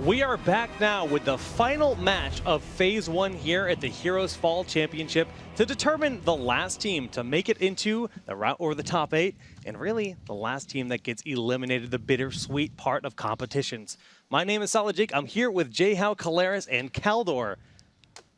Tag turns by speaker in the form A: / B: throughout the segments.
A: We are back now with the final match of Phase 1 here at the Heroes Fall Championship to determine the last team to make it into the route or the top 8, and really the last team that gets eliminated, the bittersweet part of competitions. My name is Solid Jake. I'm here with Jayhow, Kalaris, and Kaldor.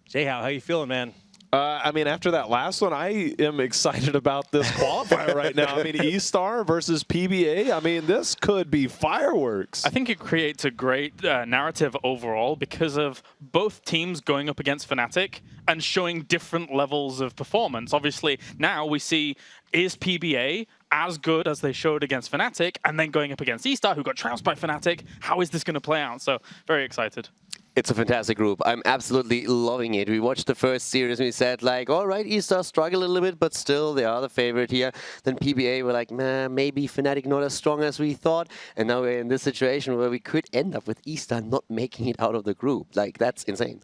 A: Jayhow, how you feeling, man?
B: I mean, after that last one, I am excited about this qualifier right now. I mean, Estar versus PBA. I mean, this could be fireworks.
C: I think it creates a great narrative overall because of both teams going up against Fnatic and showing different levels of performance. Obviously, now we see, is PBA as good as they showed against Fnatic, and then going up against Estar, who got trounced by Fnatic? How is this going to play out? So, very excited.
D: It's a fantastic group. I'm absolutely loving it. We watched the first series and we said, like, all right, Estar struggle a little bit, but still they are the favorite here. Then PBA were like, nah, maybe Fnatic not as strong as we thought. And now we're in this situation where we could end up with Estar not making it out of the group. Like, that's insane.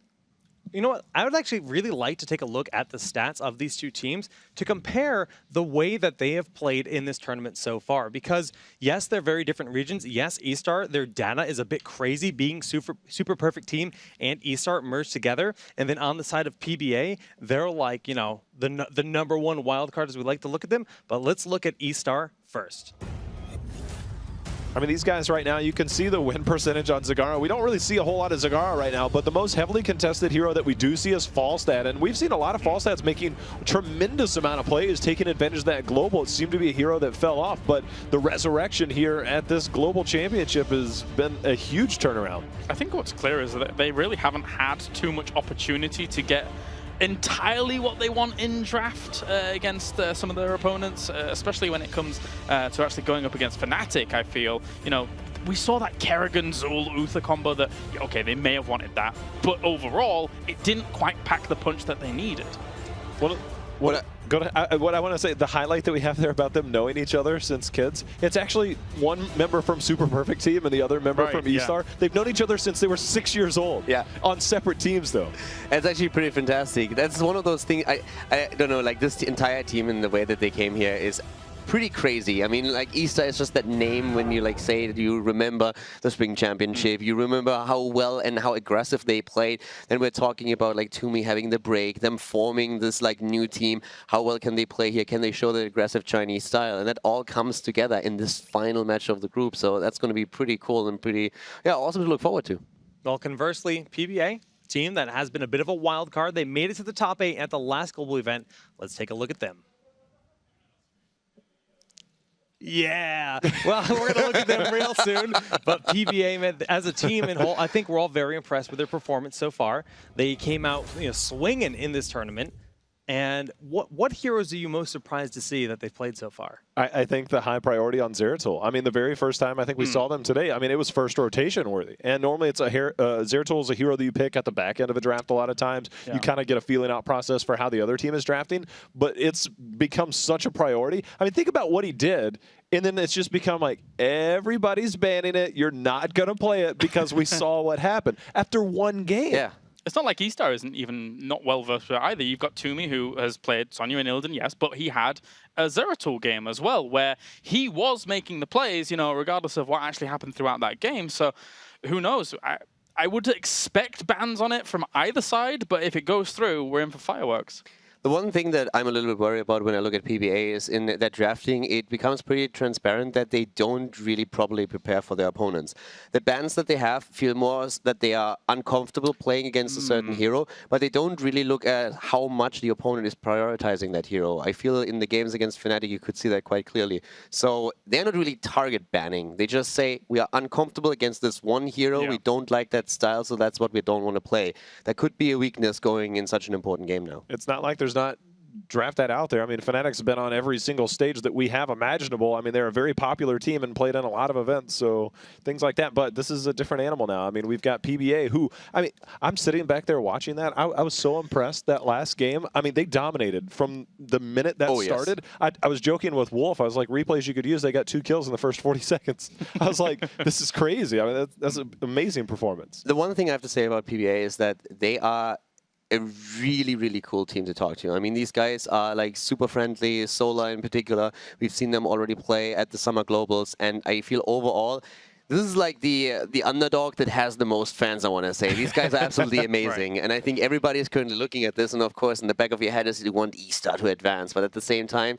A: You know what? I would actually really like to take a look at the stats of these two teams to compare the way that they have played in this tournament so far. Because, yes, they're very different regions. Yes, Estar, their data is a bit crazy, being super perfect team and Estar merged together. And then on the side of PBA, they're like, you know, the #1 wildcard as we like to look at them. But let's look at Estar first.
B: I mean, these guys right now, you can see the win percentage on Zagara. We don't really see a whole lot of Zagara right now, but the most heavily contested hero that we do see is Falstad, and we've seen a lot of Falstads making a tremendous amount of plays, taking advantage of that global. It seemed to be a hero that fell off, but the resurrection here at this global championship has been a huge turnaround.
C: I think what's clear is that they really haven't had too much opportunity to get entirely what they want in draft against some of their opponents, especially when it comes to actually going up against Fnatic. I feel, you know, we saw that Kerrigan, Zul, Uther combo that, okay, they may have wanted that, but overall, it didn't quite pack the punch that they needed.
B: What I want to say, the highlight that we have there about them knowing each other since kids, it's actually one member from Super Perfect Team and the other member from Estar. Yeah. They've known each other since they were 6 years old. Yeah. On separate teams, though.
D: It's actually pretty fantastic. That's one of those things, I don't know, like this entire team and the way that they came here is pretty crazy. I mean, like, Estar is just that name when you, like, say that you remember the Spring Championship, you remember how well and how aggressive they played. Then we're talking about, like, Toomey having the break, them forming this, like, new team. How well can they play here? Can they show the aggressive Chinese style? And that all comes together in this final match of the group. So that's going to be pretty cool and pretty, yeah, awesome to look forward to.
A: Well, conversely, PBA, team that has been a bit of a wild card. They made it to the top 8 at the last global event. Let's take a look at them. Yeah, well, we're going to look at them real soon. But PBA, as a team in whole, I think we're all very impressed with their performance so far. They came out, you know, swinging in this tournament. And what heroes are you most surprised to see that they've played so far?
B: I think the high priority on Zeratul. I mean, the very first time I think we saw them today, I mean, it was first rotation worthy. And normally it's Zeratul is a hero that you pick at the back end of a draft a lot of times. Yeah. You kind of get a feeling out process for how the other team is drafting. But it's become such a priority. I mean, think about what he did. And then it's just become like, everybody's banning it. You're not going to play it because we saw what happened after one game.
D: Yeah.
C: It's not like Estar isn't even not well versed either. You've got Toomey, who has played Sonya and Illidan, yes, but he had a Zeratul game as well, where he was making the plays, you know, regardless of what actually happened throughout that game. So who knows? I would expect bans on it from either side, but if it goes through, we're in for fireworks.
D: The one thing that I'm a little bit worried about when I look at PBA is in that drafting, it becomes pretty transparent that they don't really properly prepare for their opponents. The bans that they have feel more that they are uncomfortable playing against a certain hero, but they don't really look at how much the opponent is prioritizing that hero. I feel in the games against Fnatic, you could see that quite clearly. So they're not really target banning. They just say, we are uncomfortable against this one hero. Yeah. We don't like that style, so that's what we don't want to play. That could be a weakness going in such an important game now.
B: It's not like there's not draft that out there. I mean, Fnatic's been on every single stage that we have imaginable. I mean, they're a very popular team and played in a lot of events, so things like that. But this is a different animal now. I mean, we've got PBA who, I mean, I'm sitting back there watching that. I was so impressed that last game. I mean, they dominated from the minute that started. Yes. I was joking with Wolf. I was like, replays you could use. They got 2 kills in the first 40 seconds. I was like, this is crazy. I mean, that's an amazing performance.
D: The one thing I have to say about PBA is that they are a really, really cool team to talk to. I mean, these guys are like super friendly. Sola in particular, we've seen them already play at the Summer Globals, and I feel overall This is like the underdog that has the most fans, I want to say. These guys are absolutely amazing.
C: Right.
D: And I think everybody is currently looking at this. And of course, in the back of your head is you want Estar to advance. But at the same time,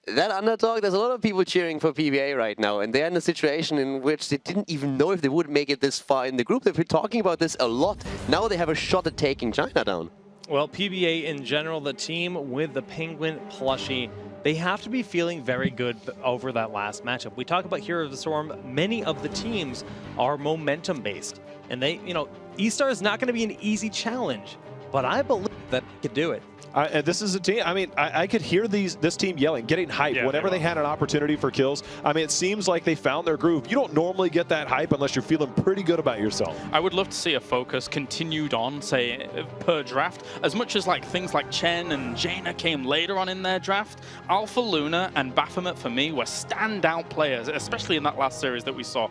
D: that underdog, there's a lot of people cheering for PBA right now. And they're in a situation in which they didn't even know if they would make it this far in the group. They've been talking about this a lot. Now they have a shot at taking China down.
A: Well, PBA in general, the team with the Penguin plushie, they have to be feeling very good over that last matchup. We talk about Hero of the Storm. Many of the teams are momentum-based. And they, Estar is not going to be an easy challenge, but I believe that they could do it.
B: And this is a team, I mean, I could hear this team yelling, getting hype whenever they had an opportunity for kills. I mean, it seems like they found their groove. You don't normally get that hype unless you're feeling pretty good about yourself.
C: I would love to see a focus continued on, say, per draft. As much as like things like Chen and Jaina came later on in their draft, Alpha Luna and Baphomet, for me, were standout players, especially in that last series that we saw.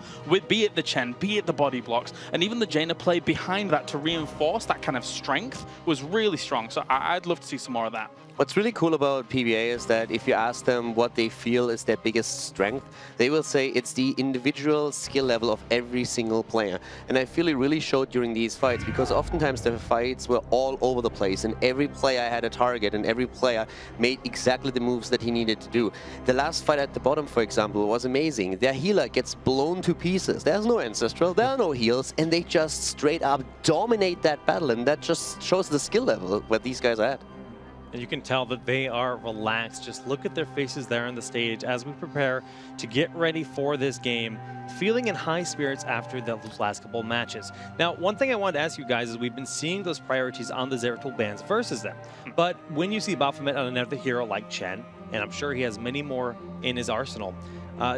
C: Be it the Chen, be it the body blocks, and even the Jaina play behind that to reinforce that kind of strength was really strong. So I'd love to see some more of that.
D: What's really cool about PBA is that if you ask them what they feel is their biggest strength, they will say it's the individual skill level of every single player. And I feel it really showed during these fights, because oftentimes the fights were all over the place and every player had a target and every player made exactly the moves that he needed to do. The last fight at the bottom, for example, was amazing. Their healer gets blown to pieces. There's no Ancestral, there are no heals, and they just straight up dominate that battle, and that just shows the skill level where these guys are at.
A: And you can tell that they are relaxed. Just look at their faces there on the stage as we prepare to get ready for this game, feeling in high spirits after those last couple of matches. Now, one thing I wanted to ask you guys is we've been seeing those priorities on the Zeratul bans versus them. But when you see Baphomet on another hero like Chen, and I'm sure he has many more in his arsenal,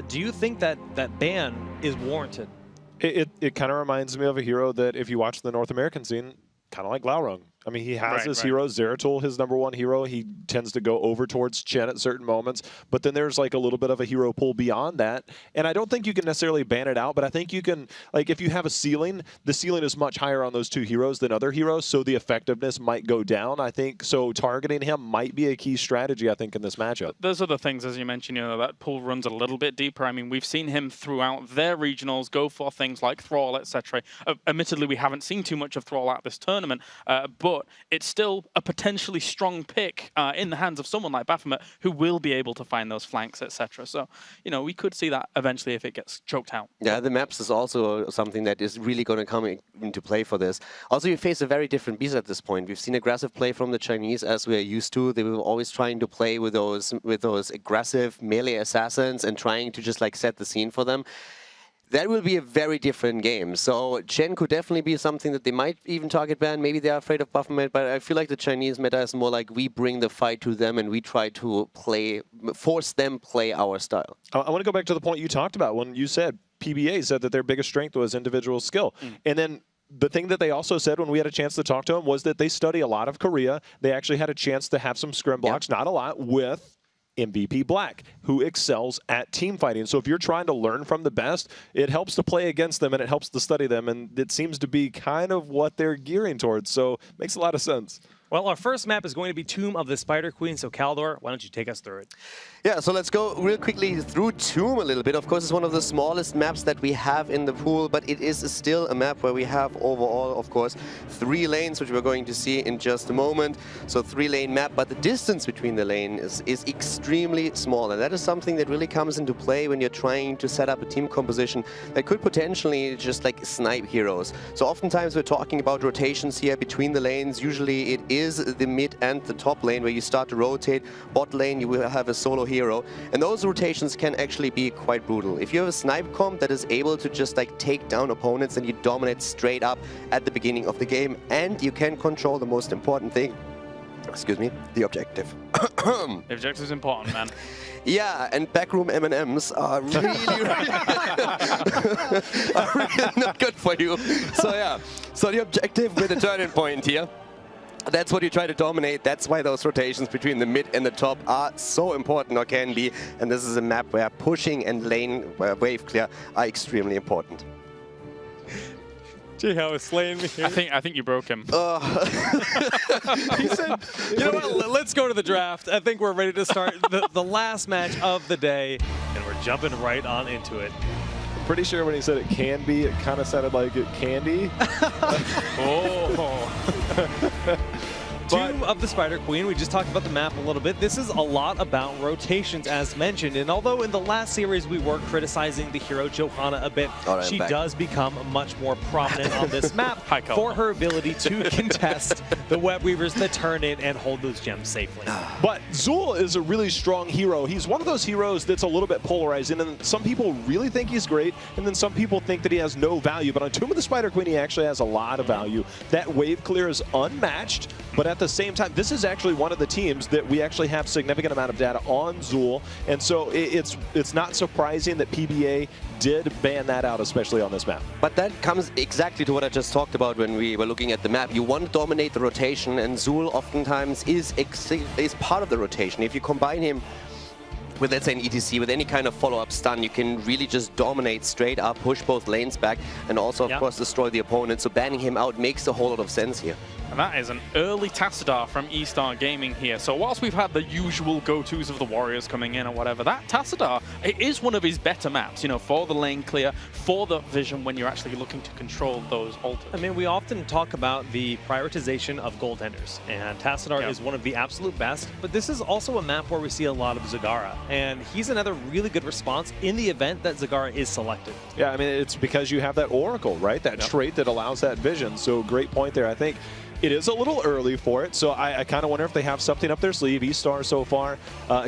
A: do you think that that ban is warranted?
B: It kind of reminds me of a hero that if you watch the North American scene, kind of like Laurung. I mean, he has his heroes. Zeratul, his #1 hero. He tends to go over towards Chen at certain moments. But then there's like a little bit of a hero pool beyond that. And I don't think you can necessarily ban it out, but I think you can, like if you have a ceiling, the ceiling is much higher on those two heroes than other heroes, so the effectiveness might go down, I think. So targeting him might be a key strategy, I think, in this matchup.
C: Those are the things, as you mentioned, that pool runs a little bit deeper. I mean, we've seen him throughout their regionals go for things like Thrall, etc. Admittedly, we haven't seen too much of Thrall at this tournament, but it's still a potentially strong pick in the hands of someone like Baphomet, who will be able to find those flanks, etc. So, we could see that eventually if it gets choked out.
D: Yeah, the maps is also something that is really going to come into play for this. Also, you face a very different beast at this point. We've seen aggressive play from the Chinese, as we're used to. They were always trying to play with those aggressive melee assassins and trying to just like set the scene for them. That will be a very different game. So Chen could definitely be something that they might even target ban. Maybe they're afraid of Baphomet, but I feel like the Chinese meta is more like we bring the fight to them and we try to force them play our style.
B: I want to go back to the point you talked about when you said PBA said that their biggest strength was individual skill. And then the thing that they also said when we had a chance to talk to them was that they study a lot of Korea. They actually had a chance to have some scrim blocks, not a lot, with MVP Black, who excels at team fighting. So if you're trying to learn from the best, it helps to play against them and it helps to study them. And it seems to be kind of what they're gearing towards. So it makes a lot of sense.
A: Well, our first map is going to be Tomb of the Spider Queen. So Kaldor, why don't you take us through it?
D: Yeah, so let's go real quickly through Tomb a little bit. Of course, it's one of the smallest maps that we have in the pool, but it is still a map where we have overall, of course, 3 lanes, which we're going to see in just a moment. So 3-lane map, but the distance between the lanes is extremely small. And that is something that really comes into play when you're trying to set up a team composition that could potentially just like snipe heroes. So oftentimes we're talking about rotations here between the lanes. Usually it is the mid and the top lane where you start to rotate. Bot lane, you will have a solo hero, and those rotations can actually be quite brutal. If you have a snipe comp that is able to just like take down opponents, and you dominate straight up at the beginning of the game, and you can control the most important thing, excuse me, the objective.
C: The objective is important, man.
D: Yeah, and backroom M&Ms are really not good for you. So yeah, so the objective with a turning point here. That's what you try to dominate. That's why those rotations between the mid and the top are so important, or can be. And this is a map where pushing and lane wave clear are extremely important.
A: Gee, how is slaying me here.
C: I think you broke him.
A: He said, you know what, let's go to the draft. I think we're ready to start the last match of the day, and we're jumping right on into it.
B: pretty sure when he said it can be, it kind of sounded like it candy.
A: Tomb of the Spider Queen, we just talked about the map a little bit. This is a lot about rotations, as mentioned. And although in the last series we were criticizing the hero Johanna a bit, she does become much more prominent on this map for her ability to contest the Web Weavers, the turn-in, and hold those gems safely.
B: But Zul is a really strong hero. He's one of those heroes that's a little bit polarizing, and some people really think he's great, and then some people think that he has no value. But on Tomb of the Spider Queen, he actually has a lot of value. That wave clear is unmatched, but at the same time, this is actually one of the teams that we actually have significant amount of data on Zul, and so it's not surprising that PBA did ban that out, especially on this map.
D: But that comes exactly to what I just talked about when we were looking at the map. You want to dominate the rotation, and Zul oftentimes is part of the rotation. If you combine him with, let's say, an ETC, with any kind of follow-up stun, you can really just dominate straight up, push both lanes back, and also, of course, destroy the opponent. So banning him out makes a whole lot of sense here.
C: And that is an early Tassadar from Estar Gaming here. So whilst we've had the usual go-tos of the Warriors coming in or whatever, that Tassadar, it is one of his better maps, you know, for the lane clear, for the vision when you're actually looking to control those ultras.
A: I mean, we often talk about the prioritization of goaltenders, and Tassadar is one of the absolute best, but this is also a map where we see a lot of Zagara, and he's another really good response in the event that Zagara is selected.
B: Yeah, I mean, it's because you have that Oracle, right? That trait that allows that vision, so great point there. I think it is a little early for it, so I kind of wonder if they have something up their sleeve. Estar so far,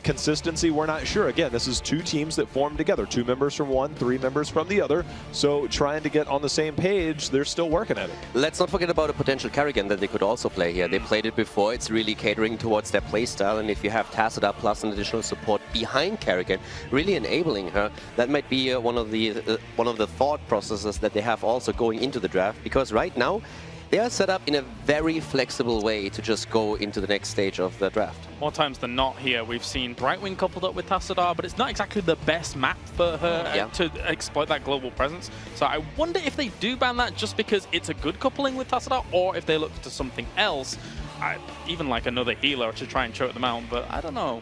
B: consistency, we're not sure. Again, this is two teams that form together, 2 members from one, 3 members from the other, so trying to get on the same page, they're still working at it.
D: Let's not forget about a potential Kerrigan that they could also play here. They played it before, it's really catering towards their playstyle, and if you have Tassadar plus an additional support behind Kerrigan, really enabling her, that might be one of the thought processes that they have also going into the draft, because right now, they are set up in a very flexible way to just go into the next stage of the draft.
C: More times than not here, we've seen Brightwing coupled up with Tassadar, but it's not exactly the best map for her to exploit that global presence. So I wonder if they do ban that just because it's a good coupling with Tassadar, or if they look to something else, even like another healer to try and choke them out, but I don't know.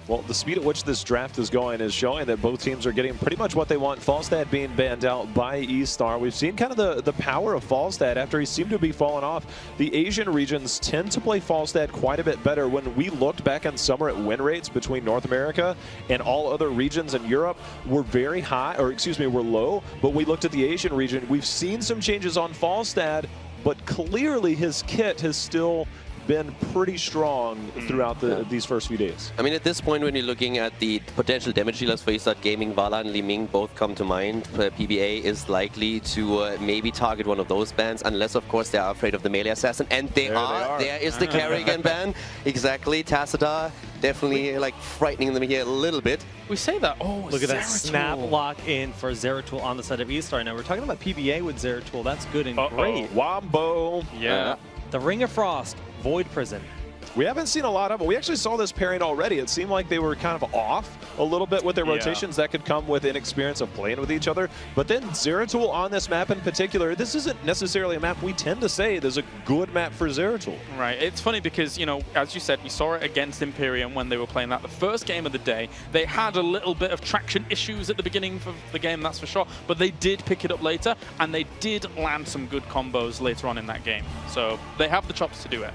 B: Well, the speed at which this draft is going is showing that both teams are getting pretty much what they want. Falstad being banned out by Estar. We've seen kind of the power of Falstad after he seemed to be falling off. The Asian regions tend to play Falstad quite a bit better. When we looked back in summer at win rates between North America and all other regions in Europe, were very high, or excuse me, were low. But we looked at the Asian region. We've seen some changes on Falstad, but clearly his kit has still been pretty strong throughout these first few days.
D: I mean, at this point, when you're looking at the potential damage dealers for Estar Gaming, Vala and Li Ming both come to mind. PBA is likely to maybe target one of those bans, unless, of course, they are afraid of the melee assassin. And they are. There is the Kerrigan ban. Exactly. Tassadar definitely like frightening them here a little bit.
C: We say that. Oh,
A: look at that snap lock in for Zeratul on the side of Estar. Now, we're talking about PBA with Zeratul. That's good and great.
B: Wombo.
C: Yeah.
A: The Ring of Frost, Void Prison.
B: We haven't seen a lot of it. We actually saw this pairing already. It seemed like they were kind of off a little bit with their rotations. That could come with inexperience of playing with each other. But then Zeratul on this map in particular, this isn't necessarily a map we tend to say there's a good map for Zeratul.
C: Right. It's funny because, you know, as you said, we saw it against Imperium when they were playing that. The first game of the day, they had a little bit of traction issues at the beginning of the game, that's for sure. But they did pick it up later, and they did land some good combos later on in that game. So they have the chops to do it.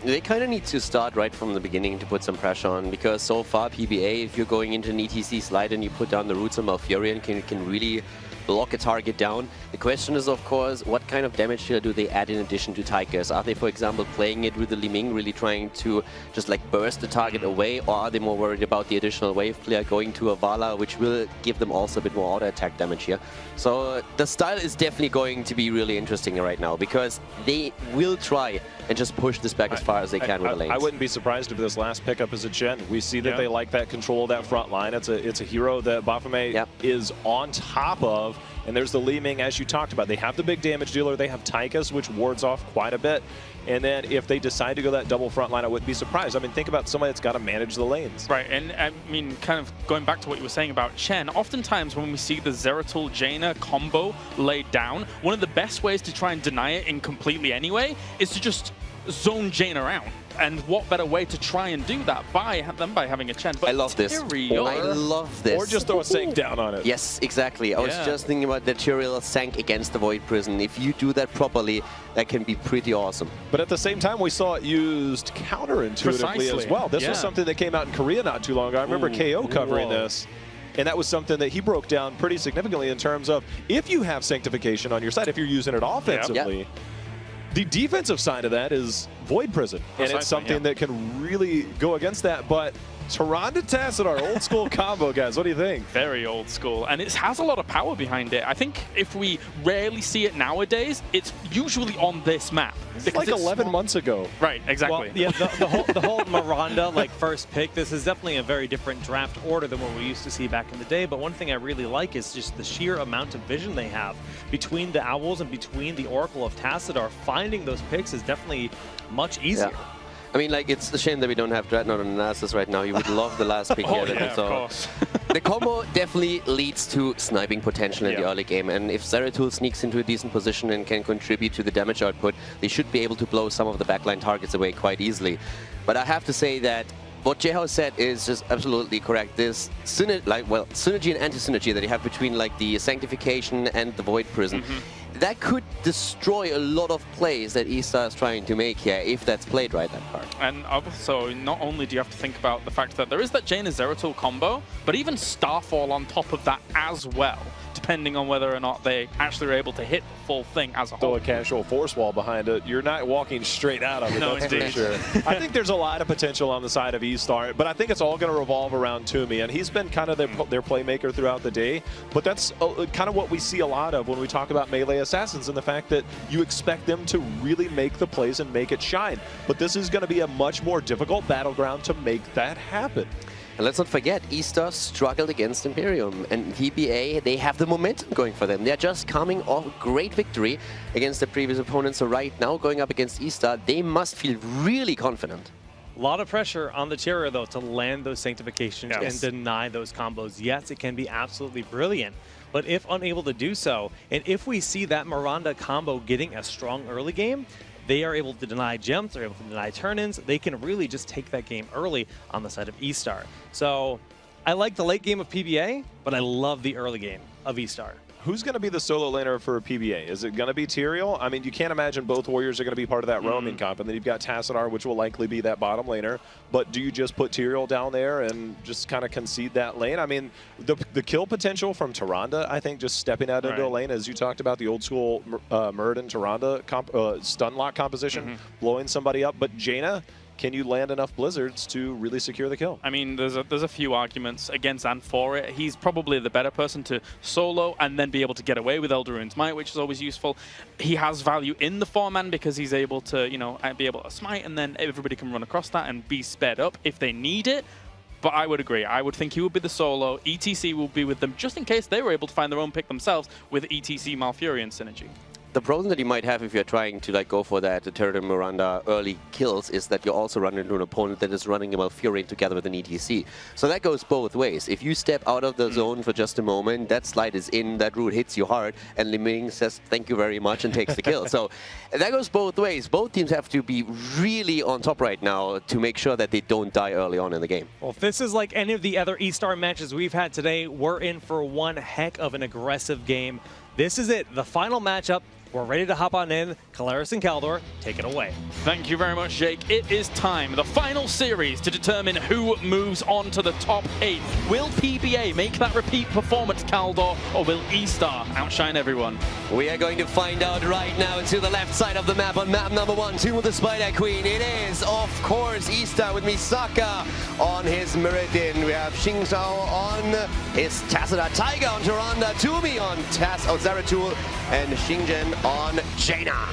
D: They kind of need to start right from the beginning to put some pressure on, because so far PBA, if you're going into an ETC slide and you put down the roots of Malfurion, can really lock a target down. The question is, of course, what kind of damage here do they add in addition to Tigers? Are they, for example, playing it with the Li Ming, really trying to just like burst the target away, or are they more worried about the additional wave clear going to a Vala, which will give them also a bit more auto attack damage here? So the style is definitely going to be really interesting right now, because they will try and just push this back as far as they can with the lanes.
B: I wouldn't be surprised if this last pickup is a Chen. We see that they like that control of that front line. It's a hero that Baphomet is on top of. And there's the Li Ming, as you talked about. They have the big damage dealer. They have Tychus, which wards off quite a bit. And then if they decide to go that double front line, I wouldn't be surprised. I mean, think about somebody that's got to manage the lanes.
C: Right, and I mean, kind of going back to what you were saying about Chen, oftentimes when we see the Zeratul Jaina combo laid down, one of the best ways to try and deny it in completely anyway is to just zone Jaina out. And what better way to try and do that than by having a Chen? But
D: I love this.
C: Tyrael,
D: I love this.
B: Or just throw a Sank down on it.
D: Yes, exactly. I was just thinking about the Tyrael Sank against the Void Prison. If you do that properly, that can be pretty awesome.
B: But at the same time, we saw it used counterintuitively as well. This was something that came out in Korea not too long ago. I remember KO covering this. And that was something that he broke down pretty significantly in terms of if you have Sanctification on your side, if you're using it offensively, the defensive side of that is Void Prison. And it's something that can really go against that. But Tyrande Tassadar, old school combo, guys. What do you think?
C: Very old school, and it has a lot of power behind it. I think if we rarely see it nowadays, it's usually on this map.
B: It's like 11 months ago.
C: Right, exactly.
A: Well, yeah, the whole Miranda first pick, this is definitely a very different draft order than what we used to see back in the day. But one thing I really like is just the sheer amount of vision they have between the Owls and between the Oracle of Tassadar. Finding those picks is definitely much easier.
D: Yeah. I mean, like, it's a shame that we don't have Dreadnought and Arthas right now. You would love the last pick here that we saw.
C: Of course.
D: The combo definitely leads to sniping potential in the early game, and if Zeratul sneaks into a decent position and can contribute to the damage output, they should be able to blow some of the backline targets away quite easily. But I have to say that what Jeho said is just absolutely correct. This synergy and anti-synergy that you have between like the Sanctification and the Void Prison, that could destroy a lot of plays that Estar is trying to make here if that's played right, that part.
C: And also, not only do you have to think about the fact that there is that Jaina Zeratul combo, but even Starfall on top of that as well, depending on whether or not they actually are able to hit the full thing as a whole.
B: Throw a casual force wall behind it. You're not walking straight out of it,
C: No,
B: that's for
C: indeed.
B: sure. I think there's a lot of potential on the side of Estar, but I think it's all going to revolve around Toomey, and he's been kind of their playmaker throughout the day, but that's kind of what we see a lot of when we talk about melee assassins, and the fact that you expect them to really make the plays and make it shine. But this is going to be a much more difficult battleground to make that happen.
D: And let's not forget, Estar struggled against Imperium, and PBA, they have the momentum going for them. They're just coming off a great victory against the previous opponents, so right now going up against Estar, they must feel really confident.
A: A lot of pressure on the Tyrael, though, to land those Sanctifications
C: Yes.
A: and deny those combos. Yes, it can be absolutely brilliant, but if unable to do so, and if we see that Miranda combo getting a strong early game, they are able to deny jumps, they're able to deny turn-ins. They can really just take that game early on the side of Estar. So I like the late game of PBA, but I love the early game of Estar.
B: Who's going to be the solo laner for PBA? Is it going to be Tyrael? I mean, you can't imagine both warriors are going to be part of that roaming comp, and then you've got Tassadar, which will likely be that bottom laner. But do you just put Tyrael down there and just kind of concede that lane? I mean, the kill potential from Tyrande, I think, just stepping out into a lane, as you talked about, the old school Murd and Tyrande stun lock composition, blowing somebody up. But Jaina, can you land enough blizzards to really secure the kill?
C: I mean, there's a few arguments against and for it. He's probably the better person to solo and then be able to get away with Eldarune's Might, which is always useful. He has value in the 4-man because he's able to, you know, be able to smite, and then everybody can run across that and be sped up if they need it. But I would agree. I would think he would be the solo. ETC will be with them just in case they were able to find their own pick themselves with ETC Malfurion synergy.
D: The problem that you might have if you're trying to like go for that Tyrael Miranda early kills is that you also run into an opponent that is running a Malfurion together with an ETC. So that goes both ways. If you step out of the zone for just a moment, that slide is in, that root hits you hard, and Liming says thank you very much and takes the kill. So that goes both ways. Both teams have to be really on top right now to make sure that they don't die early on in the game.
A: Well, if this is like any of the other Estar matches we've had today, we're in for one heck of an aggressive game. This is it, the final matchup. We're ready to hop on in. Kalaris and Kaldor, take it away.
C: Thank you very much, Jake. It is time, the final series, to determine who moves on to the top 8. Will PBA make that repeat performance, Kaldor, or will Estar outshine everyone?
D: We are going to find out right now to the left side of the map on map number 1, Tomb of the Spider Queen. It is, of course, Estar with Misaka on his Meridian. We have Xing Zhao on his Tassadar, Tiger on Tyrande, Toomey on Zeratul, and Xingzhen on Jaina.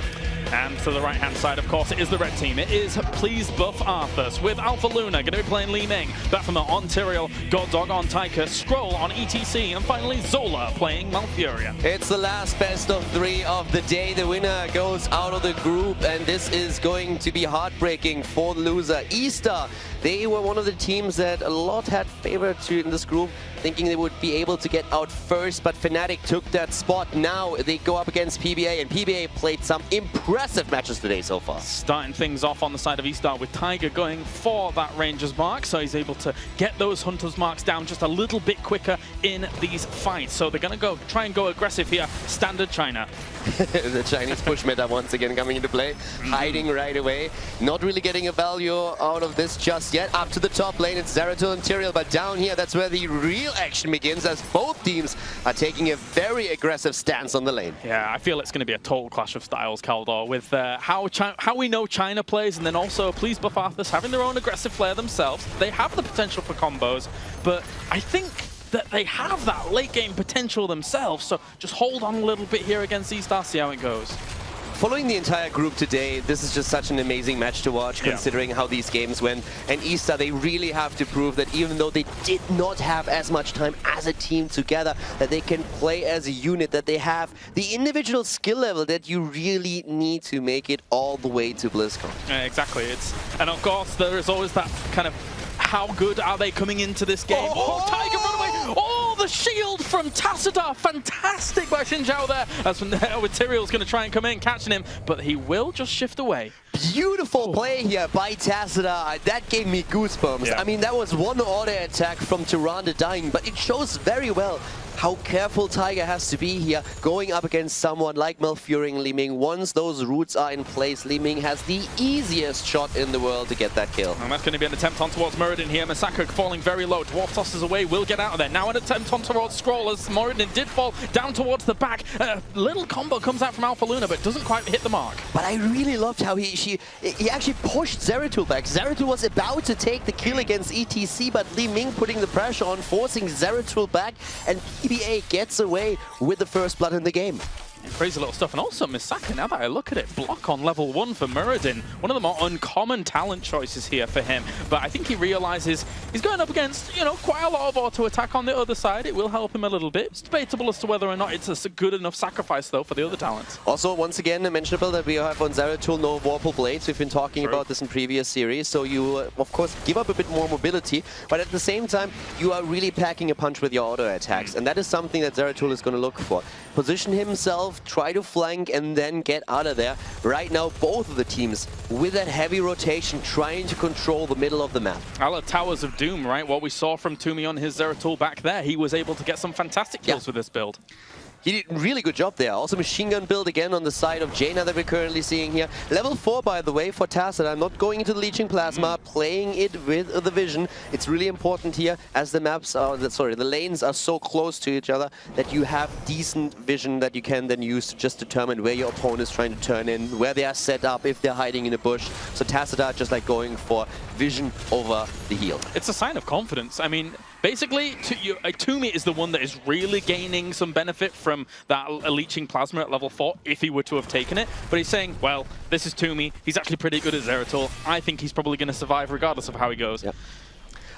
C: And to the right-hand side, of course, it is the red team. It is Please Buff Arthas with Alpha Luna going to be playing Li Ming. Baphomet on Tyrael, God Dog on Taika, Scroll on ETC, and finally Zola playing Malfurion.
D: It's the last best of 3 of the day. The winner goes out of the group, and this is going to be heartbreaking for the loser. Estar, they were one of the teams that a lot had favored to in this group, thinking they would be able to get out first, but Fnatic took that spot. Now they go up against PBA, and PBA played some impressive aggressive matches today so far.
C: Starting things off on the side of Estar with Tiger going for that Ranger's mark, so he's able to get those Hunter's marks down just a little bit quicker in these fights. So they're going to try and go aggressive here. Standard China.
D: The Chinese push meta once again coming into play, hiding right away, not really getting a value out of this just yet. Up to the top lane, it's Zeratul and Tyrael, but down here, that's where the real action begins, as both teams are taking a very aggressive stance on the lane.
C: Yeah, I feel it's going to be a total clash of styles, Kaldor, with how we know China plays, and then also Please Buff Arthas having their own aggressive flair themselves. They have the potential for combos, but I think that they have that late game potential themselves, so just hold on a little bit here against Estar, see how it goes.
D: Following the entire group today, this is just such an amazing match to watch, considering how these games went. And Estar, they really have to prove that even though they did not have as much time as a team together, that they can play as a unit, that they have the individual skill level that you really need to make it all the way to BlizzCon.
C: Exactly. And of course, there is always that kind of how good are they coming into this game? Oh, Tiger run away! Oh, the shield from Tassadar! Fantastic by Xin Zhao there. As Tyrael's going to try and come in, catching him, but he will just shift away.
D: Beautiful play here by Tassadar. That gave me goosebumps.
C: Yeah.
D: I mean, that was one auto attack from Tyrande dying, but it shows very well how careful Tiger has to be here, going up against someone like Malfurion Li Ming. Once those roots are in place, Li Ming has the easiest shot in the world to get that kill.
C: And that's going to be an attempt on towards Muradin here. Masaka falling very low. Dwarf tosses away, will get out of there. Now an attempt on towards Scroll as Muradin did fall down towards the back. Little combo comes out from Alpha Luna, but doesn't quite hit the mark.
D: But I really loved how he actually pushed Zeratul back. Zeratul was about to take the kill against ETC, but Li Ming putting the pressure on, forcing Zeratul back, and PBA gets away with the first blood in the game.
C: Crazy little stuff. And also Misaka, now that I look at it, block on level 1 for Muradin. One of the more uncommon talent choices here for him. But I think he realizes he's going up against, you know, quite a lot of auto attack on the other side. It will help him a little bit. It's debatable as to whether or not it's a good enough sacrifice, though, for the other talents.
D: Also, once again, mentionable that we have on Zeratul no Vorpal Blades. We've been talking about this in previous series. So you, of course, give up a bit more mobility. But at the same time, you are really packing a punch with your auto attacks. And that is something that Zeratul is going to look for. Position himself, try to flank, and then get out of there. Right now, both of the teams with that heavy rotation trying to control the middle of the map.
C: Ala Towers of Doom, right? What we saw from Toomey on his Zeratul back there, he was able to get some fantastic kills with this build.
D: He did a really good job there. Also machine gun build again on the side of Jaina that we're currently seeing here. Level 4, by the way, for Tacit. I'm not going into the Leeching Plasma, playing it with the vision. It's really important here as the maps are, the lanes are so close to each other that you have decent vision that you can then use to just determine where your opponent is trying to turn in, where they are set up, if they're hiding in a bush. So Tacit are just like going for vision over the heal.
C: It's a sign of confidence. I mean, basically, Toomey is the one that is really gaining some benefit from that leeching plasma at level 4 if he were to have taken it. But he's saying, well, this is Toomey. He's actually pretty good at Zeratul. I think he's probably going to survive regardless of how he goes.
D: Yep.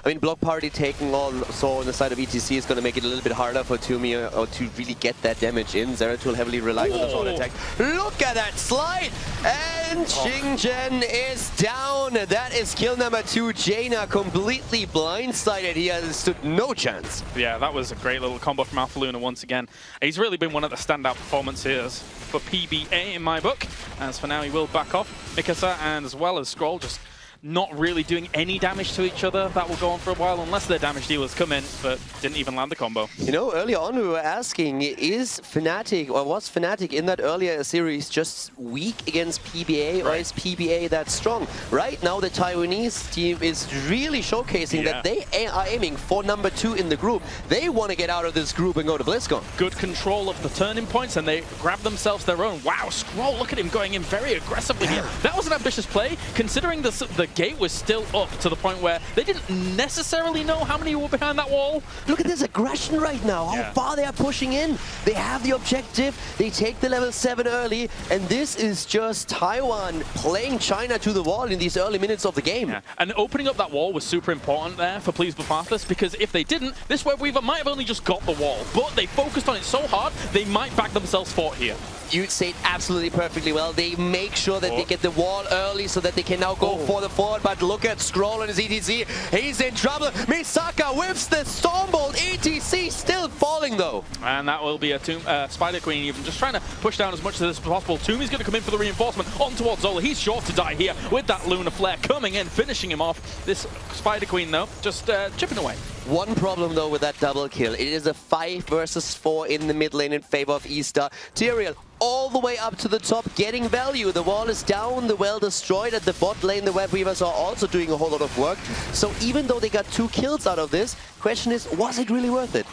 D: I mean, block party taking also on the side of ETC is going to make it a little bit harder for Toomey to really get that damage in. Zeratul heavily relying on the auto attack. Look at that slide! And Xingzhen is down. That is kill number 2. Jaina completely blindsided. He has stood no chance.
C: Yeah, that was a great little combo from Alpha Luna once again. He's really been one of the standout performances for PBA in my book. As for now, he will back off. Mikasa and as well as Scroll just not really doing any damage to each other. That will go on for a while unless their damage dealers come in, but didn't even land the combo.
D: You know, earlier on we were asking, is Fnatic, or was Fnatic in that earlier series just weak against PBA, or is PBA that strong? Right now the Taiwanese team is really showcasing that they are aiming for number 2 in the group. They want to get out of this group and go to BlizzCon.
C: Good control of the turning points, and they grab themselves their own. Wow, Scroll, look at him going in very aggressively here. That was an ambitious play, considering the gate was still up to the point where they didn't necessarily know how many were behind that wall.
D: Look at this aggression right now, how far they are pushing in. They have the objective, they take the level 7 early, and this is just Taiwan playing China to the wall in these early minutes of the game.
C: Yeah. And opening up that wall was super important there for Please Buff Arthas, because if they didn't, this Web Weaver might have only just got the wall, but they focused on it so hard, they might back themselves for it here.
D: You say it absolutely perfectly well. They make sure that they get the wall early so that they can now go for the forward, but look at Scroll and his ETC. He's in trouble. Misaka whiffs the Stormbolt. ETC still falling though.
C: And that will be a Spider Queen even just trying to push down as much of this as possible. Toomey's going to come in for the reinforcement on towards Zola. He's sure to die here with that Lunar Flare coming in, finishing him off. This Spider Queen though, just chipping away.
D: One problem though with that double kill, it is a 5 versus 4 in the mid lane in favor of Estar. Tyrael all the way up to the top, getting value. The wall is down, the well destroyed. At the bot lane, the Web Weavers are also doing a whole lot of work. So even though they got 2 kills out of this, question is, was it really worth it?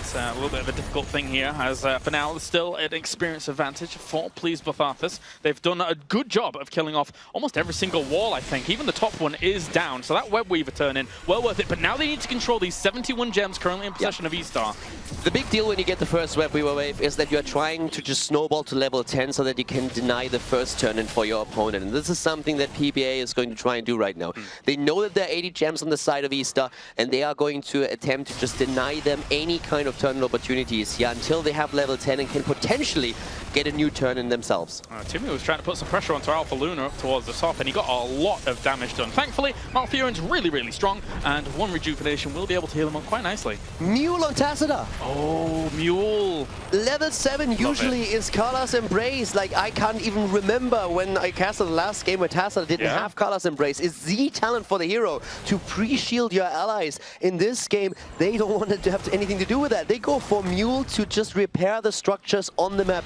C: It's a little bit of a difficult thing here, as for now, there's still an experience advantage for Please with Arthas. They've done a good job of killing off almost every single wall, I think. Even the top one is down, so that Web Weaver turn in, well worth it. But now they need to control these 71 gems currently in possession of Estar.
D: The big deal when you get the first Web Weaver wave is that you're trying to just snowball to level 10 so that you can deny the first turn in for your opponent. And this is something that PBA is going to try and do right now. They know that there are 80 gems on the side of Estar, and they are going to attempt to just deny them any kind of turn opportunities until they have level 10 and can potentially get a new turn in themselves.
C: Timmy was trying to put some pressure onto Alpha Luna up towards the top, and he got a lot of damage done. Thankfully, Malfurion's really, really strong, and 1 rejuvenation will be able to heal him up quite nicely.
D: Mule on Tassadar.
C: Oh, Mule.
D: Level 7 usually is Kala's Embrace. Like, I can't even remember when I casted the last game where Tassadar didn't have Kala's Embrace. It's the talent for the hero to pre-shield your allies. In this game, they don't want to have anything to do with that. They go for Mule to just repair the structures on the map.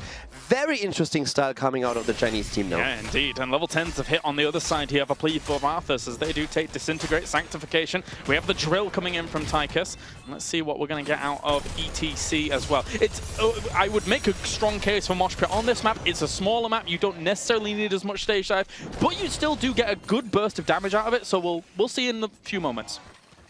D: Very interesting style coming out of the Chinese team now.
C: Yeah, indeed. And level 10s have hit on the other side here for Plead for Arthas as they do take Disintegrate, Sanctification. We have the Drill coming in from Tychus. Let's see what we're going to get out of ETC as well. I would make a strong case for Mosh Pit on this map. It's a smaller map. You don't necessarily need as much stage dive, but you still do get a good burst of damage out of it. So we'll see in a few moments.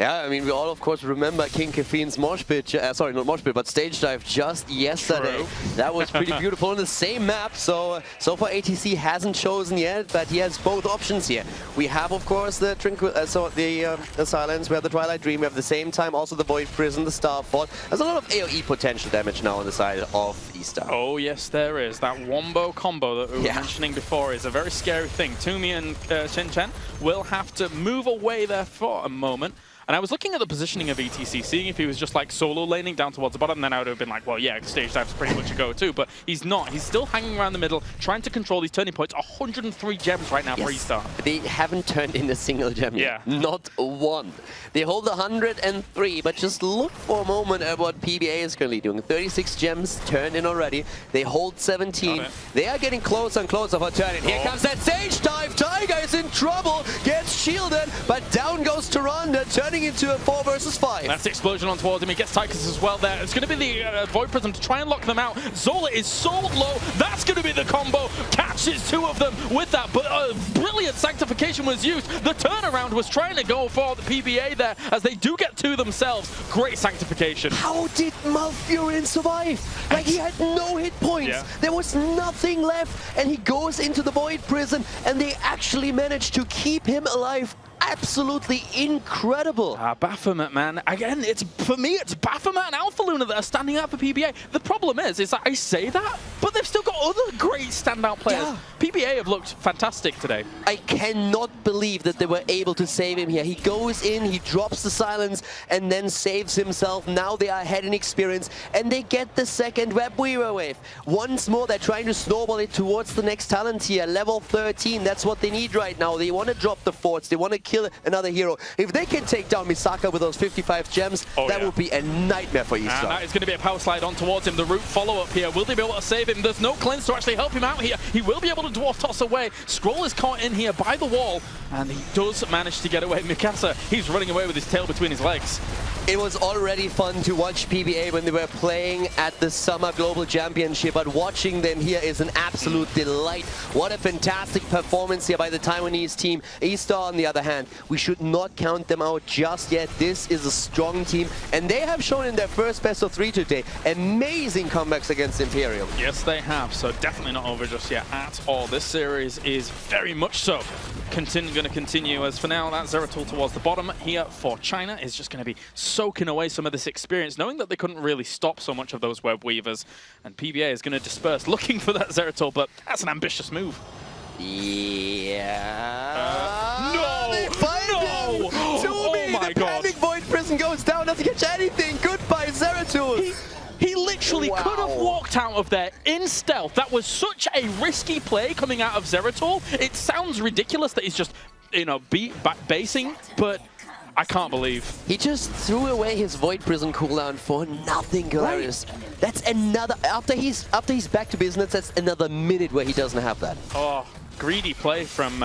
D: Yeah, I mean, we all, of course, remember King Caffeine's Mosh Pit, sorry, not Mosh Pit, but Stage Dive just yesterday.
C: True.
D: That was pretty beautiful on the same map. So far, ATC hasn't chosen yet, but he has both options here. We have, of course, the the Silence, we have the Twilight Dream, we have at the same time also the Void Prison, the Starfall. There's a lot of AoE potential damage now on the side of Estar.
C: Oh, yes, there is. That Wombo combo that we were mentioning before is a very scary thing. Toomey and Chen Chen will have to move away there for a moment. And I was looking at the positioning of ETC, seeing if he was just like solo laning down towards the bottom, and then I would have been like, well, yeah, stage dive's pretty much a go-to. But he's not. He's still hanging around the middle, trying to control these turning points. 103 gems right now for Estar.
D: They haven't turned in a single gem yet.
C: Yeah.
D: Not one. They hold 103, but just look for a moment at what PBA is currently doing. 36 gems turned in already. They hold 17. They are getting closer and closer for turning. Here comes that stage dive. Tiger is in trouble. Gets shielded, but down goes Tyrande, turning into a 4 versus 5.
C: That's the explosion on towards him. He gets Tychus as well there. It's going to be the Void Prism to try and lock them out. Zola is so low. That's going to be the combo. Catches 2 of them with that, but brilliant Sanctification was used. The turnaround was trying to go for the PBA there as they do get 2 themselves. Great Sanctification.
D: How did Malfurion survive? Like, he had no hit points. Yeah. There was nothing left, and he goes into the Void Prison, and they actually managed to keep him alive. Absolutely incredible.
C: Baphomet, man. Again, for me, it's Baphomet and Alpha Luna that are standing out for PBA. The problem is that I say that, but they've still got other great standout players. Yeah. PBA have looked fantastic today.
D: I cannot believe that they were able to save him here. He goes in, he drops the Silence, and then saves himself. Now they are ahead in experience, and they get the second Web Weaver wave. Once more, they're trying to snowball it towards the next talent here, level 13. That's what they need right now. They want to drop the forts. They want to kill another hero. If they can take down Misaka with those 55 gems, that would be a nightmare for Estar.
C: And that is going to be a power slide on towards him. The root follow-up here. Will they be able to save him? There's no cleanse to actually help him out here. He will be able to dwarf toss away. Scroll is caught in here by the wall, and he does manage to get away. Mikasa, he's running away with his tail between his legs.
D: It was already fun to watch PBA when they were playing at the Summer Global Championship, but watching them here is an absolute delight. What a fantastic performance here by the Taiwanese team. Estar, on the other hand, we should not count them out just yet. This is a strong team, and they have shown in their first best of 3 today amazing comebacks against Imperium.
C: Yes, they have, so definitely not over just yet at all. This series is very much so going to continue, as for now, that Zeratul towards the bottom here for China is just going to be soaking away some of this experience, knowing that they couldn't really stop so much of those Web Weavers, and PBA is going to disperse looking for that Zeratul, but that's an ambitious move.
D: Yeah.
C: No!
D: catch anything. Goodbye, Zeratul.
C: He literally could have walked out of there in stealth. That was such a risky play coming out of Zeratul. It sounds ridiculous that he's just, you know, basing, but I can't believe.
D: He just threw away his Void Prison cooldown for nothing, Galarius. Right. That's another, after he's back to business, that's another minute where he doesn't have that.
C: Oh, greedy play from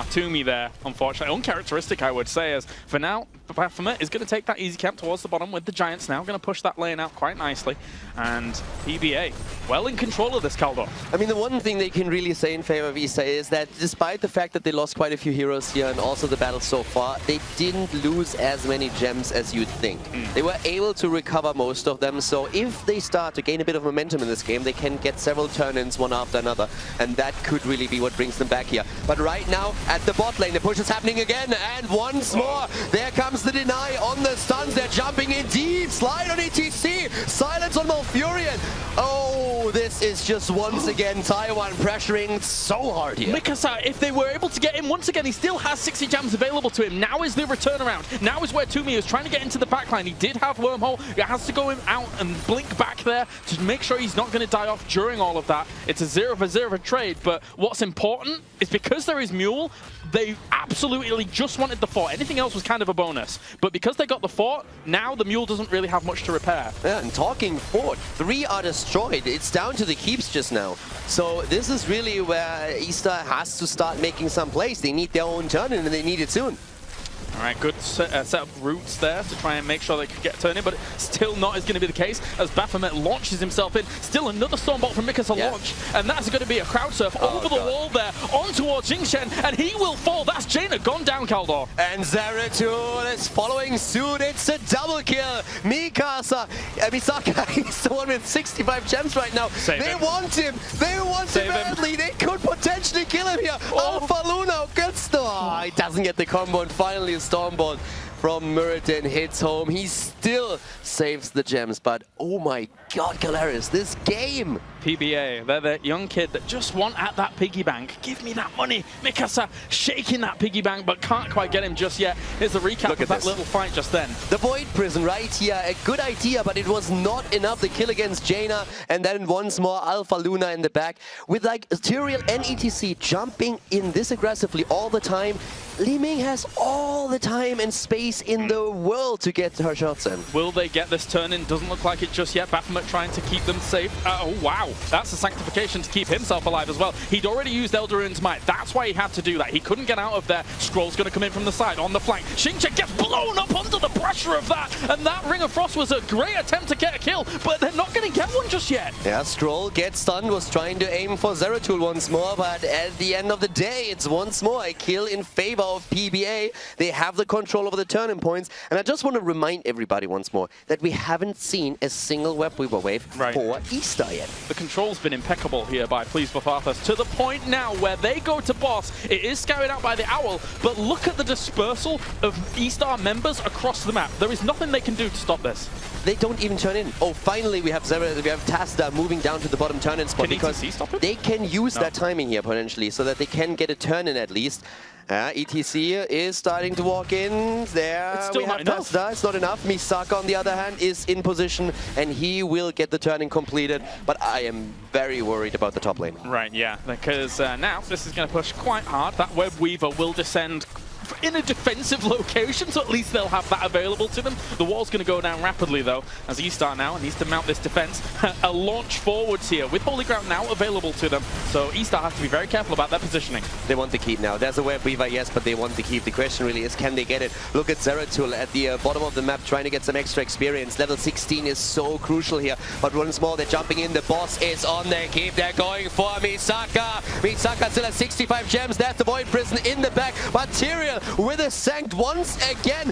C: Toomey there, unfortunately. Uncharacteristic, I would say, as for now, Baphomet is going to take that easy camp towards the bottom with the Giants now, going to push that lane out quite nicely. And PBA, well in control of this, Kaldor.
D: I mean, the one thing they can really say in favor of Estar is that despite the fact that they lost quite a few heroes here and also the battle so far, they didn't lose as many gems as you'd think. They were able to recover most of them, so if they start to gain a bit of momentum in this game, they can get several turn-ins one after another, and that could really be what brings them back here. But right now, at the bot lane, the push is happening again, and once more, there comes the deny on the stuns. They're jumping in deep. Slide on ETC. Silence on Malfurion. Oh, this is just once again Taiwan pressuring so hard here.
C: Mikasa, if they were able to get him, once again, he still has 60 gems available to him. Now is the return around. Now is where Toomey is trying to get into the backline. He did have Wormhole. He has to go out and blink back there to make sure he's not going to die off during all of that. It's a 0-for-0 trade, but what's important is because there is Mule, they absolutely just wanted the fort. Anything else was kind of a bonus. But because they got the fort, now the Mule doesn't really have much to repair.
D: Yeah, and talking fort, 3 are destroyed. It's down to the keeps just now. So this is really where Estar has to start making some plays. They need their own turn and they need it soon.
C: All right, good set of routes there to try and make sure they could get turning, but still not is going to be the case as Baphomet launches himself in. Still another Stormbolt from Mikasa launch, and that's going to be a crowd surf over the wall there, on towards Jingchen, and he will fall. That's Jaina gone down, Kaldor.
D: And Zeratul is following suit. It's a double kill. Misaka is the one with 65 gems right now. They want him. They want him badly. They could potentially kill him here. Alpha Luna gets the... Oh, he doesn't get the combo, and finally a Stormbolt from Muritan hits home. He still saves the gems, but oh my god, Galarius, this game!
C: PBA, they're the young kid that just want at that piggy bank. Give me that money. Mikasa shaking that piggy bank, but can't quite get him just yet. Here's a recap of that little fight just then.
D: The Void Prison right here, a good idea, but it was not enough. The kill against Jaina, and then once more Alpha Luna in the back. With like Tyrael and ETC jumping in this aggressively all the time, Li Ming has all the time and space in the world to get her shots in.
C: Will they get this turn in? Doesn't look like it just yet. Baphomet trying to keep them safe. Oh, wow. That's a sanctification to keep himself alive as well. He'd already used Eldarune's might. That's why he had to do that. He couldn't get out of there. Scroll's going to come in from the side on the flank. Xingqiu gets blown up under the pressure of that. And that Ring of Frost was a great attempt to get a kill, but they're not going to get one just yet.
D: Yeah, Scroll gets stunned, was trying to aim for Zeratul once more, but at the end of the day, it's once more a kill in favor of PBA. They have the control over the turning points, and I just want to remind everybody once more that we haven't seen a single Web Weaver wave for Estar yet.
C: The control's been impeccable here by Please with Arthas, to the point now where they go to boss. It is scouted out by the Owl, but look at the dispersal of Estar members across the map. There is nothing they can do to stop this.
D: They don't even turn in. Oh, finally we have Tazda moving down to the bottom turn-in spot because they can use that timing here potentially so that they can get a turn in at least. ETC is starting to walk in there.
C: It's still not enough.
D: Tazda. It's not enough. Misaka, on the other hand, is in position, and he will get the turning completed. But I am very worried about the top lane.
C: Right, yeah, because now this is going to push quite hard. That Web Weaver will descend in a defensive location, so at least they'll have that available to them. The wall's going to go down rapidly, though, as Estar now needs to mount this defense. A launch forwards here, with Holy Ground now available to them, so Estar has to be very careful about their positioning.
D: They want to keep now. There's a Web Weaver, yes, but they want to keep. The question really is, can they get it? Look at Zeratul at the bottom of the map, trying to get some extra experience. Level 16 is so crucial here, but once more, they're jumping in. The boss is on their keep. They're going for Misaka. Misaka still has 65 gems. That's the Void Prison in the back, but Tyrael with a Sanct once again,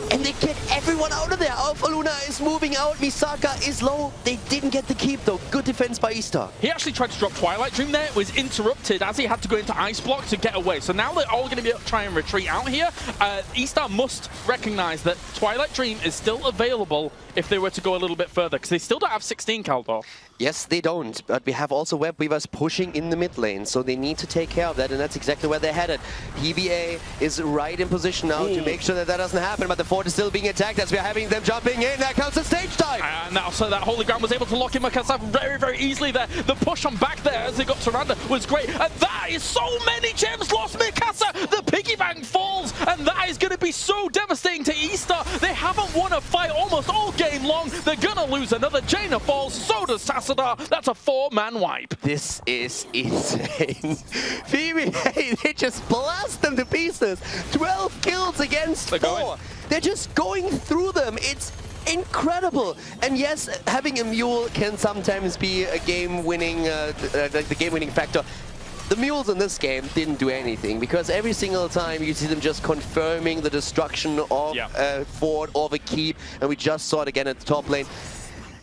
D: and they get everyone out of there. Alpha Luna is moving out, Misaka is low. They didn't get the keep though. Good defense by Estar.
C: He actually tried to drop Twilight Dream there. It was interrupted as he had to go into Ice Block to get away. So now they're all going to be able to try and retreat out here. Estar must recognize that Twilight Dream is still available if they were to go a little bit further, because they still don't have 16, Kaldor.
D: Yes, they don't, but we have also Web Weavers pushing in the mid lane, so they need to take care of that, and that's exactly where they're headed. PBA is right in position now to make sure that that doesn't happen, but the fort is still being attacked as we're having them jumping in. There comes the stage time!
C: And now, so that Holy Ground was able to lock in Mikasa very, very easily there. The push on back there as they got Tyrande was great, and that is so many gems lost. Mikasa, the piggy bank falls, and that is going to be so devastating to Estar. They haven't won a fight almost all game long. They're going to lose another. Jaina falls, so does Tassadar. That's a 4-man wipe.
D: This is insane. PBA, they just blast them to pieces. 12 kills against 4. They're just going through them. It's incredible. And yes, having a mule can sometimes be a game-winning, the game-winning factor. The mules in this game didn't do anything, because every single time you see them just confirming the destruction of a fort or the keep, and we just saw it again at the top lane.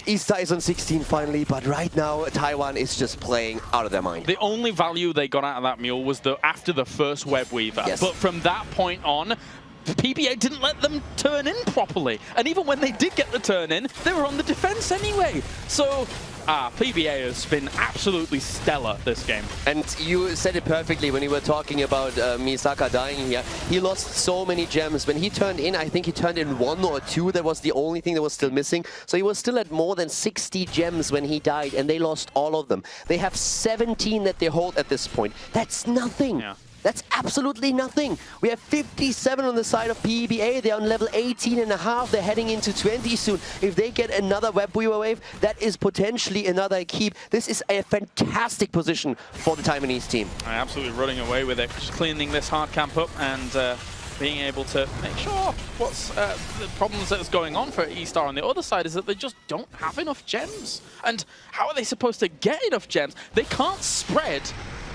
D: Estar is on 16 finally, but right now Taiwan is just playing out of their mind.
C: The only value they got out of that mule was after the first Web Weaver.
D: Yes.
C: But from that point on, PBA didn't let them turn in properly. And even when they did get the turn in, they were on the defense anyway. So PBA has been absolutely stellar this game.
D: And you said it perfectly when you were talking about Misaka dying here. He lost so many gems. When he turned in, I think he turned in 1 or 2. That was the only thing that was still missing. So he was still at more than 60 gems when he died, and they lost all of them. They have 17 that they hold at this point. That's nothing.
C: Yeah.
D: That's absolutely nothing. We have 57 on the side of PBA. They're on level 18.5. They're heading into 20 soon. If they get another Web Weaver wave, that is potentially another keep. This is a fantastic position for the Taiwanese team.
C: Absolutely running away with it, just cleaning this hard camp up and being able to make sure what's the problems that's going on for Estar on the other side is that they just don't have enough gems. And how are they supposed to get enough gems? They can't spread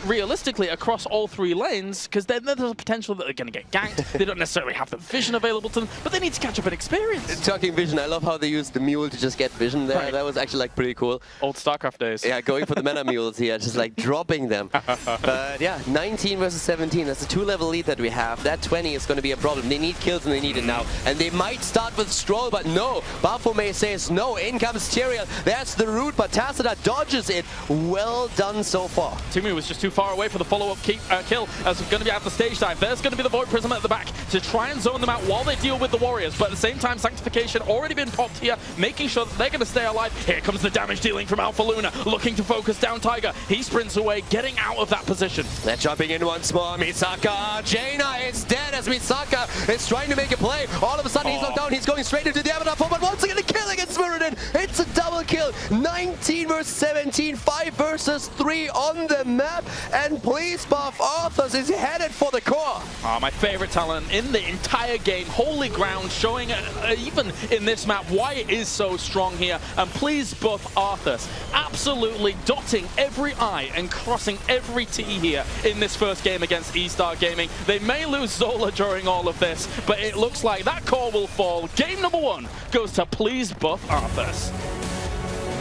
C: realistically across all 3 lanes, because then there's a potential that they're going to get ganked. They don't necessarily have the vision available to them, but they need to catch up in experience.
D: Talking vision, I love how they used the mule to just get vision there. Right. That was actually like pretty cool.
C: Old StarCraft days.
D: Yeah, going for the meta mules here, just like dropping them. But yeah, 19 versus 17, that's a 2-level lead that we have. That 20 is going to be a problem. They need kills and they need it now. And they might start with Stroll, but no. Baphomet says no. In comes Tyrael. That's the route, but Tassadar dodges it. Well done so far.
C: Tumi was just too far away for the follow-up kill, as it's going to be at the stage dive. There's going to be the Void Prism at the back to try and zone them out while they deal with the Warriors. But at the same time, Sanctification already been popped here, making sure that they're going to stay alive. Here comes the damage dealing from Alpha Luna, looking to focus down Tiger. He sprints away, getting out of that position.
D: They're jumping in once more. Misaka, Jaina is dead as Misaka is trying to make a play. All of a sudden he's knocked down. He's going straight into the Avatar 4, but once again a kill against Mirrodin. It's a double kill. 19 versus 17, 5 versus 3 on the map. And please buff, Arthas is headed for the core.
C: My favorite talent in the entire game, Holy Ground, showing even in this map why it is so strong here. And please buff Arthas, absolutely dotting every I and crossing every T here in this first game against Estar Gaming. They may lose Zola during all of this, but it looks like that core will fall. Game number 1 goes to please buff Arthas.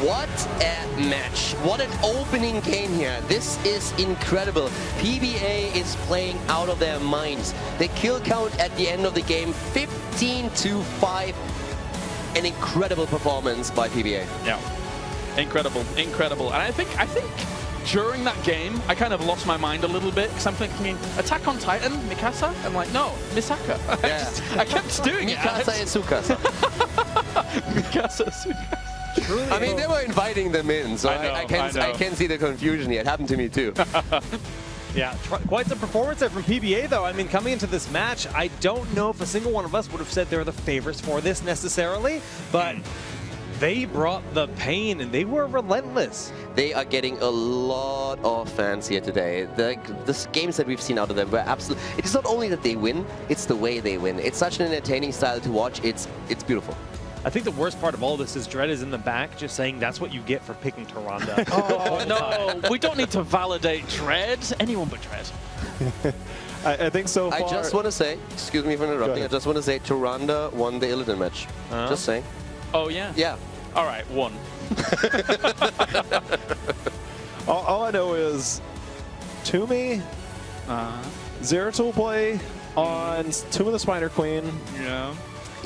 D: What a match. What an opening game here. This is incredible. PBA is playing out of their minds. The kill count at the end of the game, 15-5. An incredible performance by PBA.
C: Yeah. Incredible. Incredible. And I think during that game, I kind of lost my mind a little bit, because I'm thinking, Attack on Titan, Mikasa? I'm like, no, Misaka.
D: Yeah.
C: I kept doing it.
D: Mikasa and Tsukasa.
C: Mikasa, Tsukasa.
D: I mean, they were inviting them in, so I can see the confusion here. It happened to me too.
A: Yeah, quite the performance there from PBA, though. I mean, coming into this match, I don't know if a single one of us would have said they're the favorites for this necessarily, but they brought the pain and they were relentless.
D: They are getting a lot of fans here today. The games that we've seen out of them were absolutely... It is not only that they win, it's the way they win. It's such an entertaining style to watch. It's beautiful.
A: I think the worst part of all this is Dread is in the back just saying that's what you get for picking Tyrande.
C: Oh, no. We don't need to validate Dread. Anyone but Dread.
B: I think so far...
D: I just want to say, excuse me for interrupting, I just want to say Tyrande won the Illidan match. Just saying.
C: Oh, yeah?
D: Yeah.
C: All right, 1.
B: all I know is Tumi, Zeratul play on Tomb of the Spider Queen.
C: Yeah.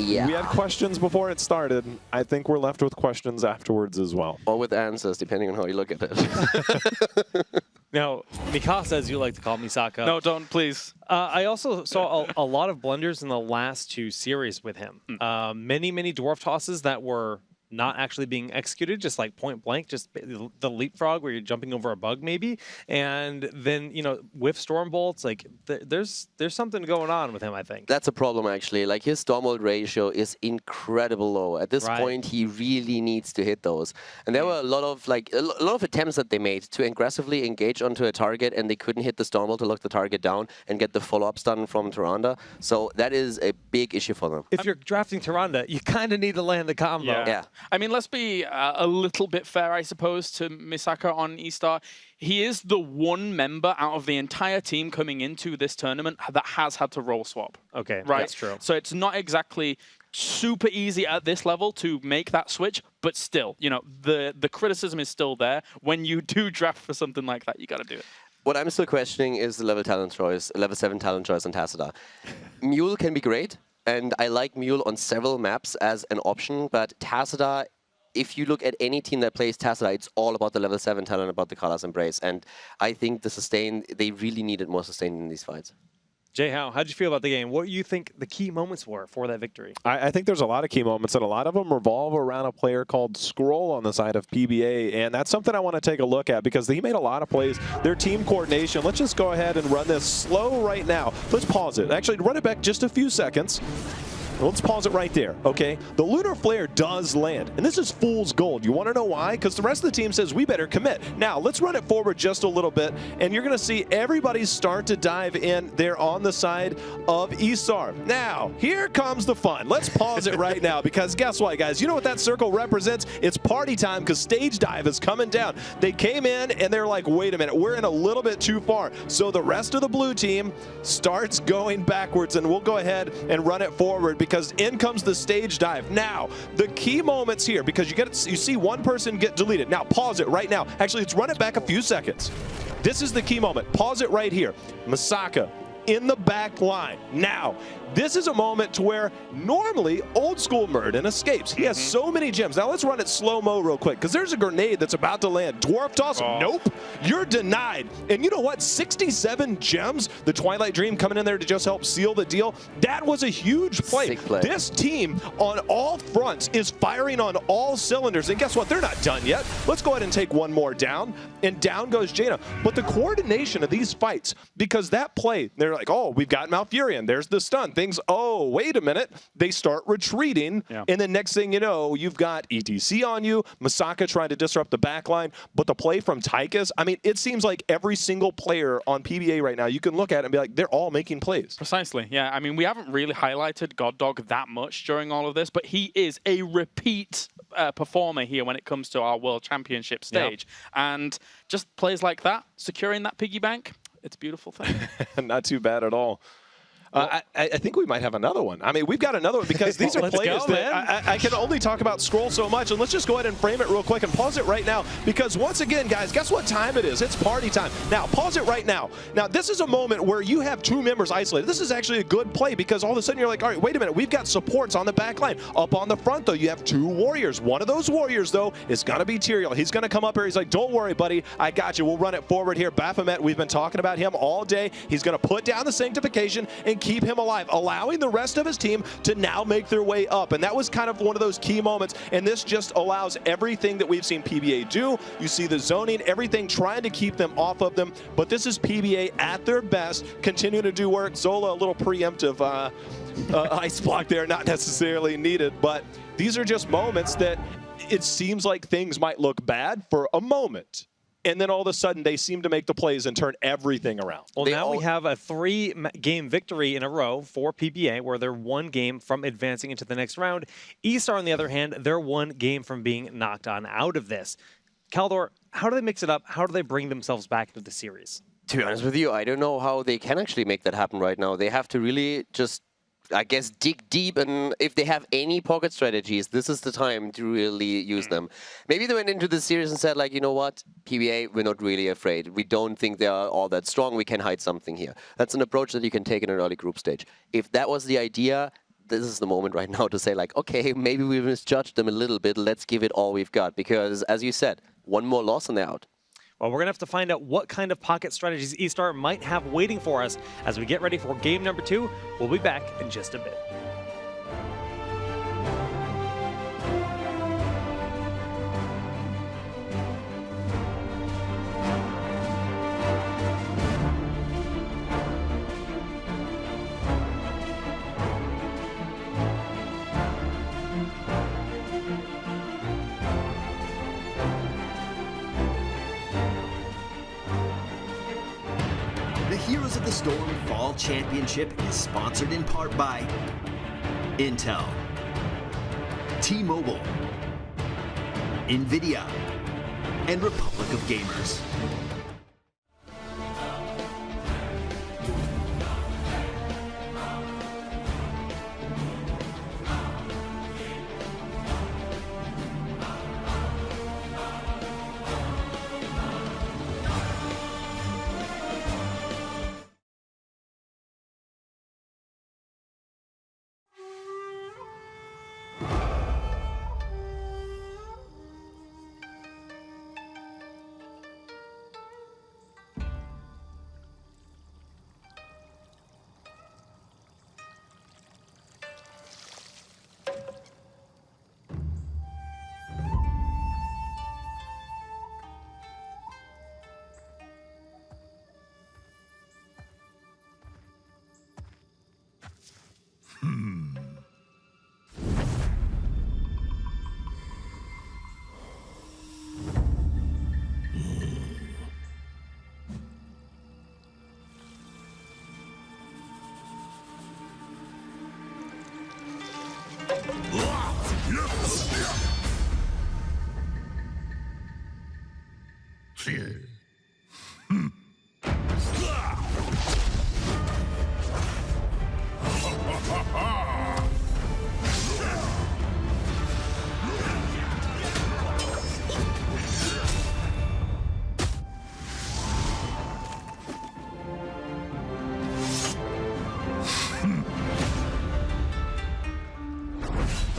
D: Yeah.
B: We had questions before it started. I think we're left with questions afterwards as well.
D: Or with answers, depending on how you look at it.
A: Now, Mikasa, as you like to call Misaka.
C: No, don't, please.
A: I also saw a lot of blunders in the last 2 series with him. Many dwarf tosses that were not actually being executed, just like point blank, just the leapfrog where you're jumping over a bug maybe, and then with storm bolts, like there's something going on with him, I think.
D: That's a problem actually. Like his storm bolt ratio is incredible low. At this point, he really needs to hit those. And there were a lot of attempts that they made to aggressively engage onto a target, and they couldn't hit the storm bolt to lock the target down and get the follow-up stun from Tyrande. So that is a big issue for them.
A: If you're drafting Tyrande, you kind of need to land the combo.
D: Yeah.
C: I mean, let's be a little bit fair, I suppose, to Misaka on Estar. He is the one member out of the entire team coming into this tournament that has had to role swap.
A: Okay,
C: right?
A: That's true.
C: So it's not exactly super easy at this level to make that switch, but still, the criticism is still there. When you do draft for something like that, you got to do it.
D: What I'm still questioning is the level 7 talent choice on Tassadar. Mule can be great. And I like Mule on several maps as an option, but Tassadar, if you look at any team that plays Tassadar, it's all about the level 7 talent, about the Kala's Embrace. And I think the sustain, they really needed more sustain in these fights.
A: Jay, how'd you feel about the game? What do you think the key moments were for that victory?
B: I think there's a lot of key moments, and a lot of them revolve around a player called Scroll on the side of PBA, and that's something I want to take a look at because he made a lot of plays. Their team coordination, let's just go ahead and run this slow right now. Let's pause it. Actually, run it back just a few seconds. Let's pause it right there, okay? The Lunar Flare does land, and this is fool's gold. You want to know why? Because the rest of the team says we better commit. Now, let's run it forward just a little bit, and you're going to see everybody start to dive in there on the side of Estar. Now, here comes the fun. Let's pause it right now, because guess what, guys? You know what that circle represents? It's party time, because stage dive is coming down. They came in, and they're like, wait a minute, we're in a little bit too far. So the rest of the blue team starts going backwards, and we'll go ahead and run it forward, because in comes the stage dive. Now, the key moments here, because you see one person get deleted. Now, pause it right now. Actually, let's run it back a few seconds. This is the key moment. Pause it right here. Misaka in the back line. Now, this is a moment to where normally old school Murden escapes. He has so many gems. Now let's run it slow-mo real quick because there's a grenade that's about to land. Dwarf toss, nope, you're denied. And you know what, 67 gems, the Twilight Dream coming in there to just help seal the deal. That was a huge play.
D: Sick play.
B: This team on all fronts is firing on all cylinders. And guess what, they're not done yet. Let's go ahead and take one more down, and down goes Jaina. But the coordination of these fights, because that play, they're like, oh, we've got Malfurion, there's the stun. Things, oh, wait a minute, they start retreating, and then next thing you know, you've got ETC on you, Misaka trying to disrupt the backline, but the play from Tychus, I mean, it seems like every single player on PBA right now, you can look at it and be like, they're all making plays.
C: Precisely, yeah. I mean, we haven't really highlighted God Dog that much during all of this, but he is a repeat performer here when it comes to our World Championship stage. And just plays like that, securing that piggy bank, it's a beautiful thing.
B: Not too bad at all. I think we might have another one. I mean, we've got another one because these are players that I can only talk about Scroll so much. And let's just go ahead and frame it real quick and pause it right now. Because once again, guys, guess what time it is? It's party time. Now, pause it right now. Now, this is a moment where you have 2 members isolated. This is actually a good play because all of a sudden you're like, all right, wait a minute. We've got supports on the back line. Up on the front, though, you have 2 warriors. One of those warriors, though, is going to be Tyrael. He's going to come up here. He's like, don't worry, buddy. I got you. We'll run it forward here. Baphomet, we've been talking about him all day. He's going to put down the Sanctification and keep him alive, allowing the rest of his team to now make their way up. And that was kind of one of those key moments. And this just allows everything that we've seen PBA do. You see the zoning, everything trying to keep them off of them. But this is PBA at their best, continuing to do work. Zola, a little preemptive ice block there, not necessarily needed. But these are just moments that it seems like things might look bad for a moment. And then all of a sudden, they seem to make the plays and turn everything around.
A: Well, now we have a 3-game victory in a row for PBA, where they're 1 game from advancing into the next round. Estar, on the other hand, they're 1 game from being knocked on out of this. Kaldor, how do they mix it up? How do they bring themselves back into the series?
D: To be honest with you, I don't know how they can actually make that happen right now. They have to really just, I guess, dig deep, and if they have any pocket strategies, this is the time to really use them. Maybe they went into the series and said, like, you know what, PBA, we're not really afraid. We don't think they are all that strong. We can hide something here. That's an approach that you can take in an early group stage. If that was the idea, this is the moment right now to say, like, okay, maybe we misjudged them a little bit. Let's give it all we've got. Because, as you said, one more loss and they're out.
A: Well, we're going to have to find out what kind of pocket strategies Estar might have waiting for us as we get ready for game number 2. We'll be back in just a bit.
E: The Heroes of the Storm Fall Championship is sponsored in part by Intel, T-Mobile, NVIDIA, and Republic of Gamers.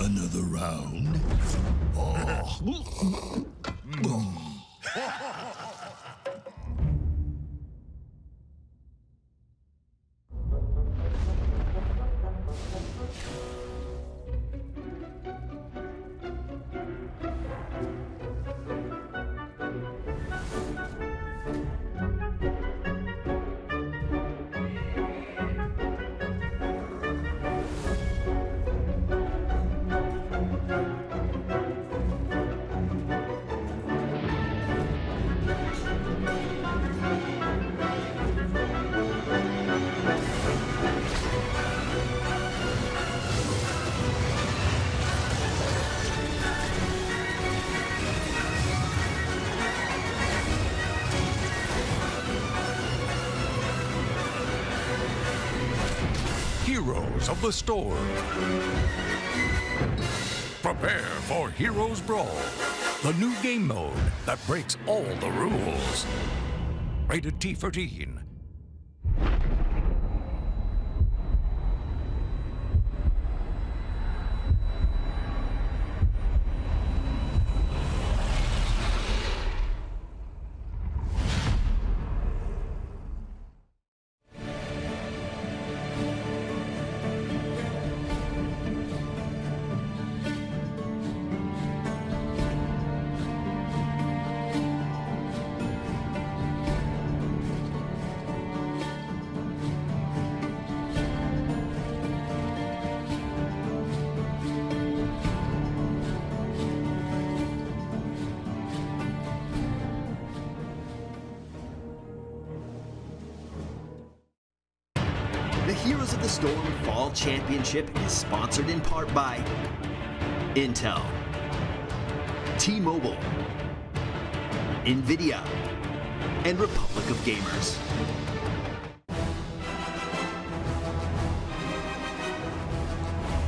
F: Another round? Heroes of the Storm. Prepare for Heroes Brawl, the new game mode that breaks all the rules. Rated T13.
E: The Heroes of the Storm Fall Championship is sponsored in part by Intel, T-Mobile, NVIDIA, and Republic of Gamers.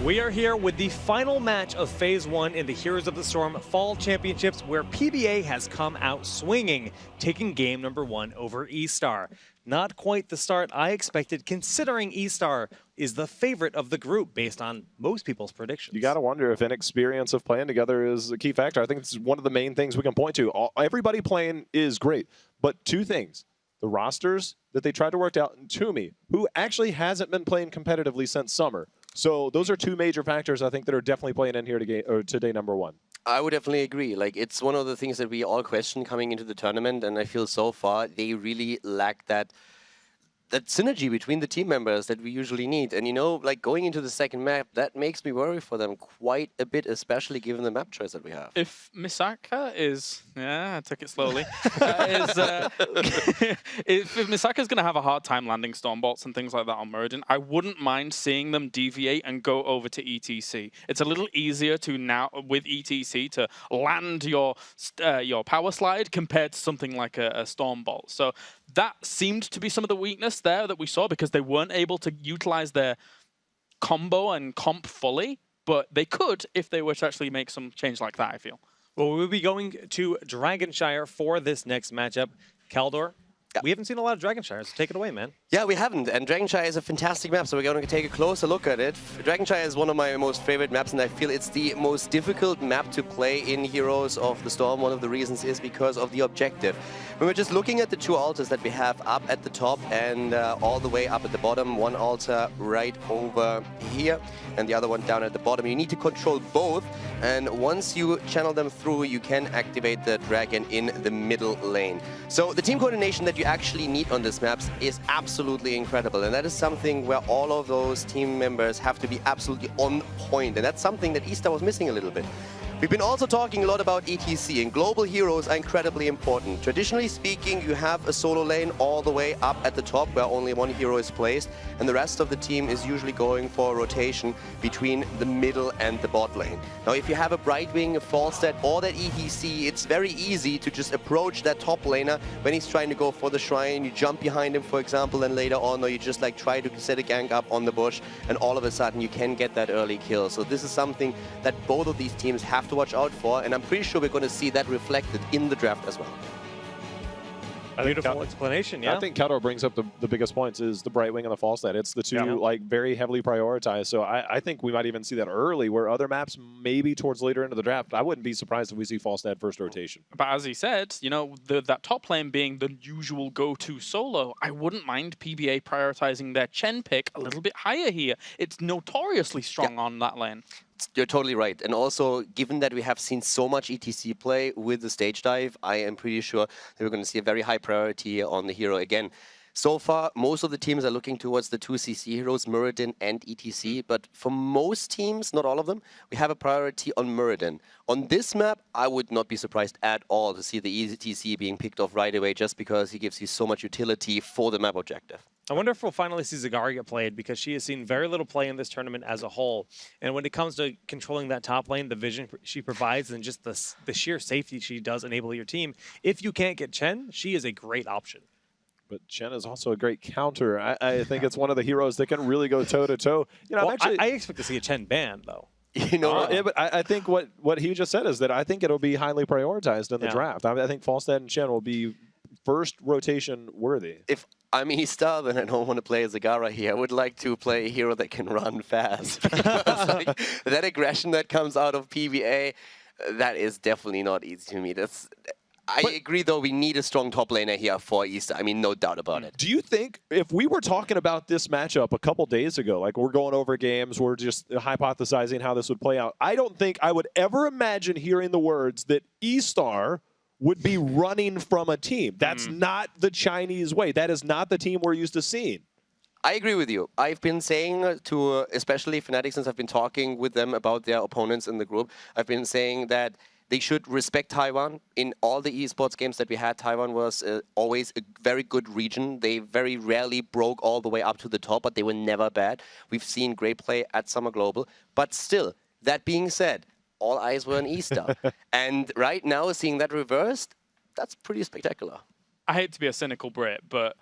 A: We are here with the final match of Phase 1 in the Heroes of the Storm Fall Championships, where PBA has come out swinging, taking game number 1 over Estar. Not quite the start I expected, considering Estar is the favorite of the group based on most people's predictions.
B: You got to wonder if inexperience of playing together is a key factor. I think it's one of the main things we can point to. Everybody playing is great, but two things. The rosters that they tried to work out, and Toomey, who actually hasn't been playing competitively since summer. So those are two major factors I think that are definitely playing in here to day number 1.
D: I would definitely agree. Like, it's one of the things that we all question coming into the tournament, and I feel so far they really lack that synergy between the team members that we usually need. And, you know, like going into the second map, that makes me worry for them quite a bit, especially given the map choice that we have.
C: If Misaka is, I took it slowly, if Misaka is going to have a hard time landing storm bolts and things like that on Muradin, I wouldn't mind seeing them deviate and go over to ETC. It's a little easier to now, with ETC, to land your power slide compared to something like a storm bolt. So that seemed to be some of the weakness there that we saw, because they weren't able to utilize their combo and comp fully, but they could if they were to actually make some change like that, I feel.
A: Well, we'll be going to Dragonshire for this next matchup. Kaldor, we haven't seen a lot of Dragonshire, so take it away, man.
D: Yeah, we haven't, and Dragonshire is a fantastic map, so we're going to take a closer look at it. Dragonshire is one of my most favorite maps, and I feel it's the most difficult map to play in Heroes of the Storm. One of the reasons is because of the objective. When we're just looking at the two altars that we have up at the top and all the way up at the bottom, one altar right over here and the other one down at the bottom, you need to control both, and once you channel them through, you can activate the dragon in the middle lane. So the team coordination that you actually need on this map is absolutely incredible, and that is something where all of those team members have to be absolutely on point, and that's something that Estar was missing a little bit. We've been also talking a lot about ETC, and global heroes are incredibly important. Traditionally speaking, you have a solo lane all the way up at the top where only one hero is placed, and the rest of the team is usually going for a rotation between the middle and the bot lane. Now, if you have a Brightwing, a Falstad, or that ETC, it's very easy to just approach that top laner when he's trying to go for the shrine. You jump behind him, for example, and later on, or you just like try to set a gank up on the bush, and all of a sudden you can get that early kill. So this is something that both of these teams have to watch out for, and I'm pretty sure we're going to see that reflected in the draft as well.
A: Beautiful explanation, yeah.
B: I think Kaldor brings up the biggest points is the Brightwing and the Falstad. It's the two like very heavily prioritized. So I think we might even see that early, where other maps maybe towards later into the draft. I wouldn't be surprised if we see Falstad first rotation.
C: But as he said, you know, that top lane being the usual go-to solo, I wouldn't mind PBA prioritizing their Chen pick a little bit higher here. It's notoriously strong on that lane.
D: You're totally right. And also, given that we have seen so much ETC play with the stage dive, I am pretty sure that we're going to see a very high priority on the hero again. So far, most of the teams are looking towards the two CC heroes, Muradin and ETC. But for most teams, not all of them, we have a priority on Muradin. On this map, I would not be surprised at all to see the ETC being picked off right away, just because he gives you so much utility for the map objective.
A: I wonder if we'll finally see Zagari get played, because she has seen very little play in this tournament as a whole. And when it comes to controlling that top lane, the vision she provides and just the sheer safety she does enable your team, if you can't get Chen, she is a great option.
B: But Chen is also a great counter. I think it's one of the heroes that can really go toe-to-toe. You know,
A: well, I expect to see a Chen ban, though.
D: You know,
B: yeah, but I think what he just said is that I think it'll be highly prioritized in the draft. I think Falstad and Chen will be first rotation worthy.
D: If I'm Estar, then I don't want to play Zagara here. I would like to play a hero that can run fast. Like, that aggression that comes out of PBA, that is definitely not easy to me. I agree, though, we need a strong top laner here for Estar. I mean, no doubt about it.
B: Do you think, if we were talking about this matchup a couple days ago, like we're going over games, we're just hypothesizing how this would play out, I don't think I would ever imagine hearing the words that Estar would be running from a team. That's not the Chinese way. That is not the team we're used to seeing.
D: I agree with you. I've been saying to, especially Fnatic, since I've been talking with them about their opponents in the group, I've been saying that they should respect Taiwan. In all the esports games that we had, Taiwan was always a very good region. They very rarely broke all the way up to the top, but they were never bad. We've seen great play at Summer Global. But still, that being said, all eyes were on Estar. And right now, seeing that reversed, that's pretty spectacular.
C: I hate to be a cynical Brit, but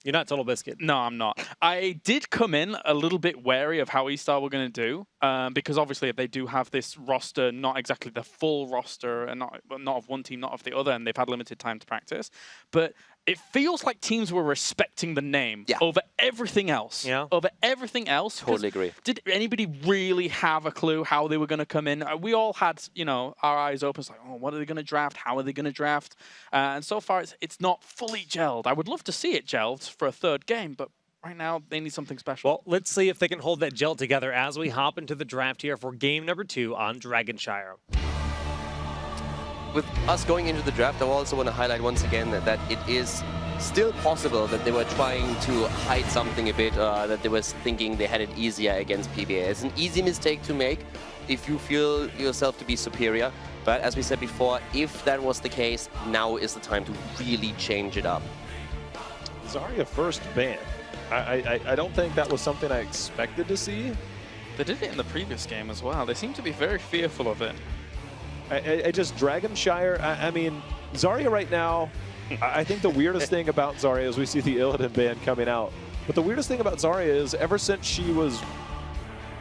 A: You're not Total Biscuit.
C: No, I'm not. I did come in a little bit wary of how Estar were going to do, because obviously they do have this roster, not exactly the full roster, and not of one team, not of the other, and they've had limited time to practice. But it feels like teams were respecting the name over everything else.
A: Yeah.
C: Over everything else.
D: Totally agree.
C: Did anybody really have a clue how they were going to come in? We all had, our eyes open. It's like, oh, what are they going to draft? How are they going to draft? And so far, it's not fully gelled. I would love to see it gelled for a third game, but right now they need something special.
A: Well, let's see if they can hold that gel together as we hop into the draft here for game number 2 on Dragonshire.
D: With us going into the draft, I also want to highlight once again that it is still possible that they were trying to hide something a bit, that they were thinking they had it easier against PBA. It's an easy mistake to make if you feel yourself to be superior. But as we said before, if that was the case, now is the time to really change it up.
B: Zarya first ban. I don't think that was something I expected to see.
C: They did it in the previous game as well. They seem to be very fearful of it.
B: I just, Dragonshire, I mean, Zarya right now, I think the weirdest thing about Zarya is we see the Illidan ban coming out. But the weirdest thing about Zarya is ever since she was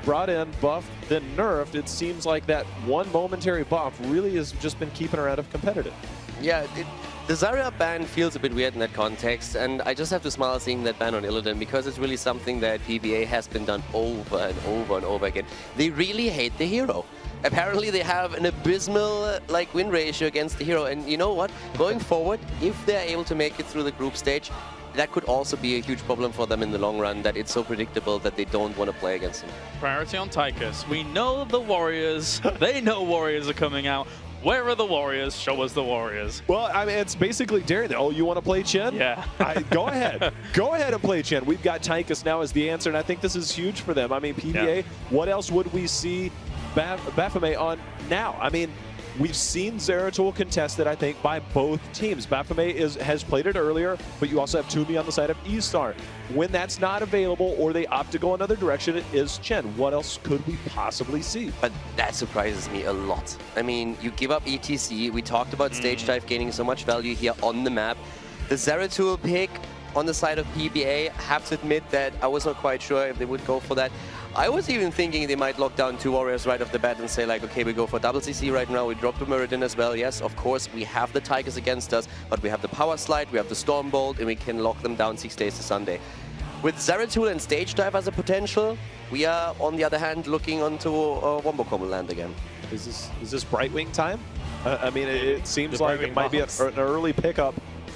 B: brought in, buffed, then nerfed, it seems like that one momentary buff really has just been keeping her out of competitive.
D: Yeah, the Zarya ban feels a bit weird in that context, and I just have to smile seeing that ban on Illidan because it's really something that PBA has been done over and over and over again. They really hate the hero. Apparently they have an abysmal win ratio against the hero, and you know what? Going forward, if they're able to make it through the group stage, that could also be a huge problem for them in the long run, that it's so predictable that they don't want to play against him.
C: Priority on Tychus. We know the Warriors. They know Warriors are coming out. Where are the Warriors? Show us the Warriors.
B: Well, I mean, it's basically daring. Oh, you want to play Chen?
C: Yeah.
B: Go ahead. Go ahead and play Chen. We've got Tychus now as the answer, and I think this is huge for them. I mean, PBA, what else would we see Baphomet on now? I mean, we've seen Zeratul contested, I think, by both teams. Baphomet has played it earlier, but you also have Toomey on the side of Estar. When that's not available or they opt to go another direction, it is Chen. What else could we possibly see?
D: But that surprises me a lot. I mean, you give up ETC. We talked about stage dive gaining so much value here on the map. The Zeratul pick on the side of PBA, have to admit that I was not quite sure if they would go for that. I was even thinking they might lock down 2 Warriors right off the bat and say like, okay, we go for double CC right now, we drop the Muradin as well. Yes, of course, we have the Tigers against us, but we have the Power Slide, we have the Stormbolt, and we can lock them down 6 days to Sunday. With Zeratul and Stage Dive as a potential, we are, on the other hand, looking onto Wombo Combo land again.
B: Is this Brightwing time? I mean, it seems like it might be an early pickup.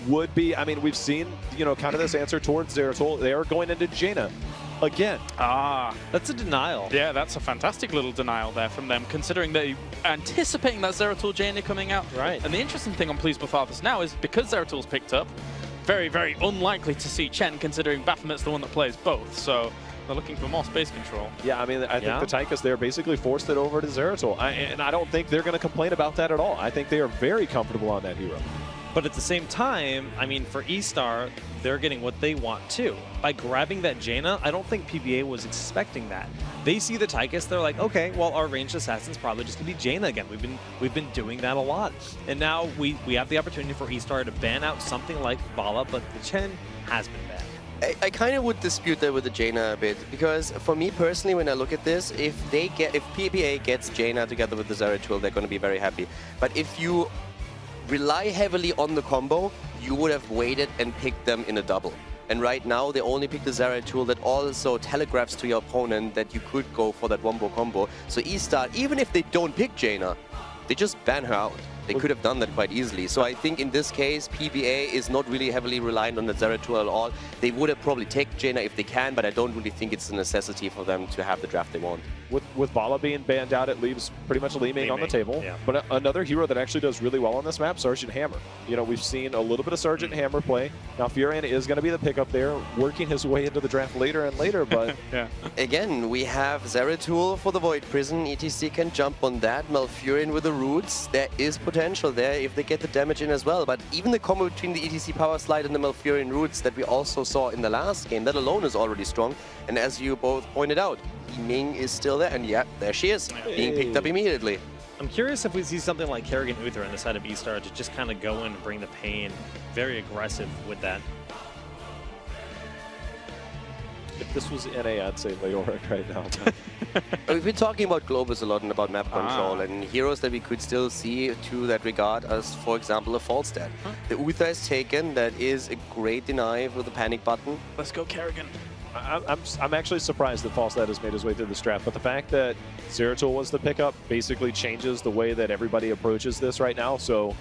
B: Would be, I mean, we've seen, kind of this answer towards Zeratul. They are going into Jaina again.
A: That's a denial.
C: Yeah, that's a fantastic little denial there from them, considering they anticipating that Zeratul Jaina coming out.
A: Right.
C: And the interesting thing on Please With Arthas now is because Zeratul's picked up, very, very unlikely to see Chen, considering Baphomet's the one that plays both. So they're looking for more space control.
B: Yeah, I mean, I think the Tychus there basically forced it over to Zeratul. And I don't think they're going to complain about that at all. I think they are very comfortable on that hero.
A: But at the same time, I mean, for Estar, they're getting what they want too. By grabbing that Jaina, I don't think PBA was expecting that. They see the Tychus, they're like, okay, well, our ranged assassin's probably just gonna be Jaina again. We've been doing that a lot, and now we have the opportunity for Estar to ban out something like Vala, but the Chen has been banned.
D: I kind of would dispute that with the Jaina a bit, because for me personally, when I look at this, if PBA gets Jaina together with the Zeratul, they're going to be very happy. But if you rely heavily on the combo, you would have waited and picked them in a double. And right now, they only pick the Zeratul that also telegraphs to your opponent that you could go for that Wombo combo. So Estar, even if they don't pick Jaina, they just ban her out. They could have done that quite easily. So I think in this case, PBA is not really heavily reliant on the Zeratul at all. They would have probably taken Jaina if they can, but I don't really think it's a necessity for them to have the draft they want.
B: With Vala being banned out, it leaves pretty much Li Ming on the table.
A: Yeah.
B: But another hero that actually does really well on this map, Sergeant Hammer. We've seen a little bit of Sergeant Hammer play. Now Furion is going to be the pickup there, working his way into the draft later and later, but...
C: Yeah.
D: Again, we have Zeratul for the Void Prison. ETC can jump on that. Malfurion with the Roots. There is potential there if they get the damage in as well. But even the combo between the ETC Power Slide and the Malfurion Roots that we also saw in the last game, that alone is already strong. And as you both pointed out, Ming is still there, and yeah, there she is, being picked up immediately.
A: I'm curious if we see something like Kerrigan Uther on the side of Estar to just kind of go in and bring the pain, very aggressive with that.
B: this was NA, I'd say Leoric right now.
D: We've been talking about Globus a lot and about map control, and heroes that we could still see to that regard as, for example, a Falstad. The Uther is taken, that is a great deny with the panic button.
C: Let's go, Kerrigan.
B: I'm actually surprised that Falstad has made his way through this draft, but the fact that Zeratul was the pickup basically changes the way that everybody approaches this right now, so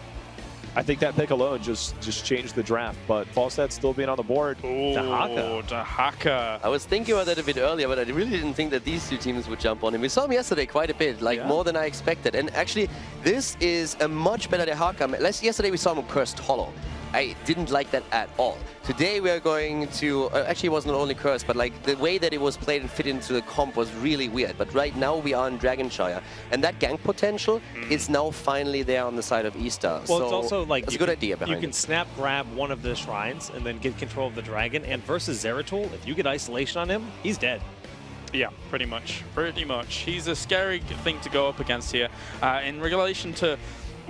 B: I think that pick alone just changed the draft, but Falstad still being on the board.
C: Dahaka.
D: I was thinking about that a bit earlier, but I really didn't think that these two teams would jump on him. We saw him yesterday quite a bit, like more than I expected. And actually, this is a much better Dahaka. Yesterday we saw him Cursed Hollow. I didn't like that at all. Today we are going to, actually it was not only Cursed, but like the way that it was played and fit into the comp was really weird. But right now we are in Dragonshire, and that gank potential is now finally there on the side of Estar.
A: Well,
D: so
A: it's also like
D: it's a good idea behind
A: you can snap grab one of the shrines and then get control of the dragon. And versus Zeratul, if you get isolation on him, he's dead.
C: Yeah, pretty much. Pretty much. He's a scary thing to go up against here. In relation to,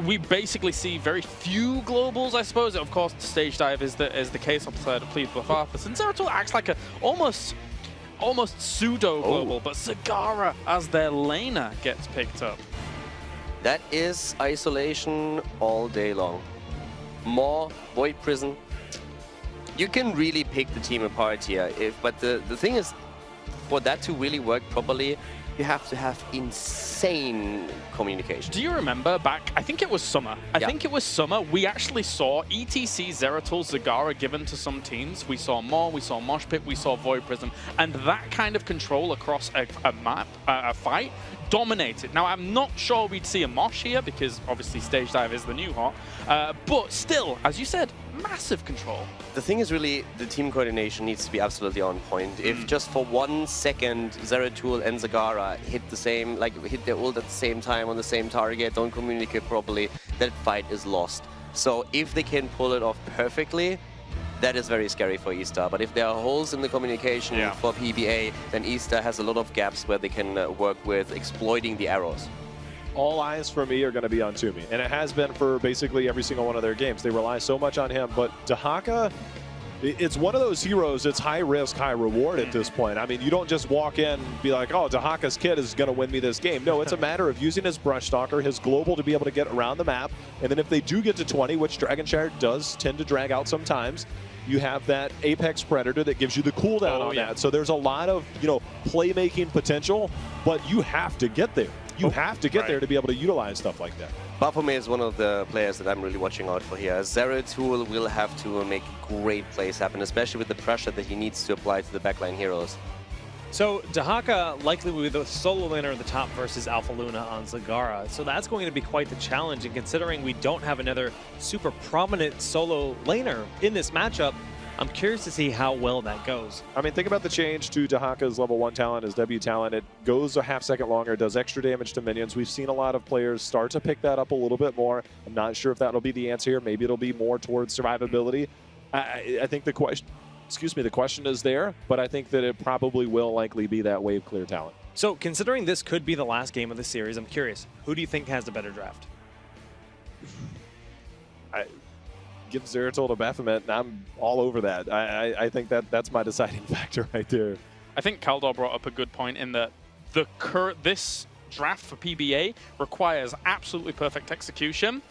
C: we basically see very few globals, I suppose. Of course, the stage dive is the case. I'll plead with Arthas. And Zeratul acts like a almost pseudo global, but Zagara as their laner gets picked up.
D: That is isolation all day long. More Void Prison. You can really pick the team apart here, but the thing is, for that to really work properly, you have to have insane communication.
C: Do you remember back, I think it was summer. I think it was summer, we actually saw ETC, Zeratul, Zagara given to some teams. We saw Maw, we saw Mosh Pit, we saw Void Prism, and that kind of control across a map, a fight, dominated. Now, I'm not sure we'd see a Mosh here, because obviously Stage Dive is the new hot, but still, as you said, massive control.
D: The thing is really, the team coordination needs to be absolutely on point. If just for 1 second Zeratul and Zagara hit the same, like hit their ult at the same time on the same target, don't communicate properly, that fight is lost. So if they can pull it off perfectly, that is very scary for Estar. But if there are holes in the communication for PBA, then Estar has a lot of gaps where they can work with exploiting the arrows.
B: All eyes for me are going to be on Toomey, and it has been for basically every single one of their games. They rely so much on him, but Dahaka, it's one of those heroes that's high risk, high reward at this point. I mean, you don't just walk in and be like, oh, Dahaka's kid is going to win me this game. No, it's a matter of using his Brush Stalker, his global to be able to get around the map, and then if they do get to 20, which Dragonshire does tend to drag out sometimes, you have that Apex Predator that gives you the cooldown on that. So there's a lot of, playmaking potential, but you have to get there. You have to get there to be able to utilize stuff like that.
D: Baphomet is one of the players that I'm really watching out for here. Zeratul will have to make great plays happen, especially with the pressure that he needs to apply to the backline heroes.
A: So Dahaka likely will be the solo laner in the top versus Alpha Luna on Zagara. So that's going to be quite the challenge. And considering we don't have another super prominent solo laner in this matchup, I'm curious to see how well that goes.
B: I mean, think about the change to Dahaka's level 1 talent, his W talent. It goes a half-second longer, does extra damage to minions. We've seen a lot of players start to pick that up a little bit more. I'm not sure if that'll be the answer here. Maybe it'll be more towards survivability. I think the question is there, but I think that it probably will likely be that wave clear talent.
A: So considering this could be the last game of the series, I'm curious, who do you think has the better draft?
B: Give Zeratul to Baphomet, and I'm all over that. I think that's my deciding factor right there.
C: I think Kaldor brought up a good point in that this draft for PBA requires absolutely perfect execution.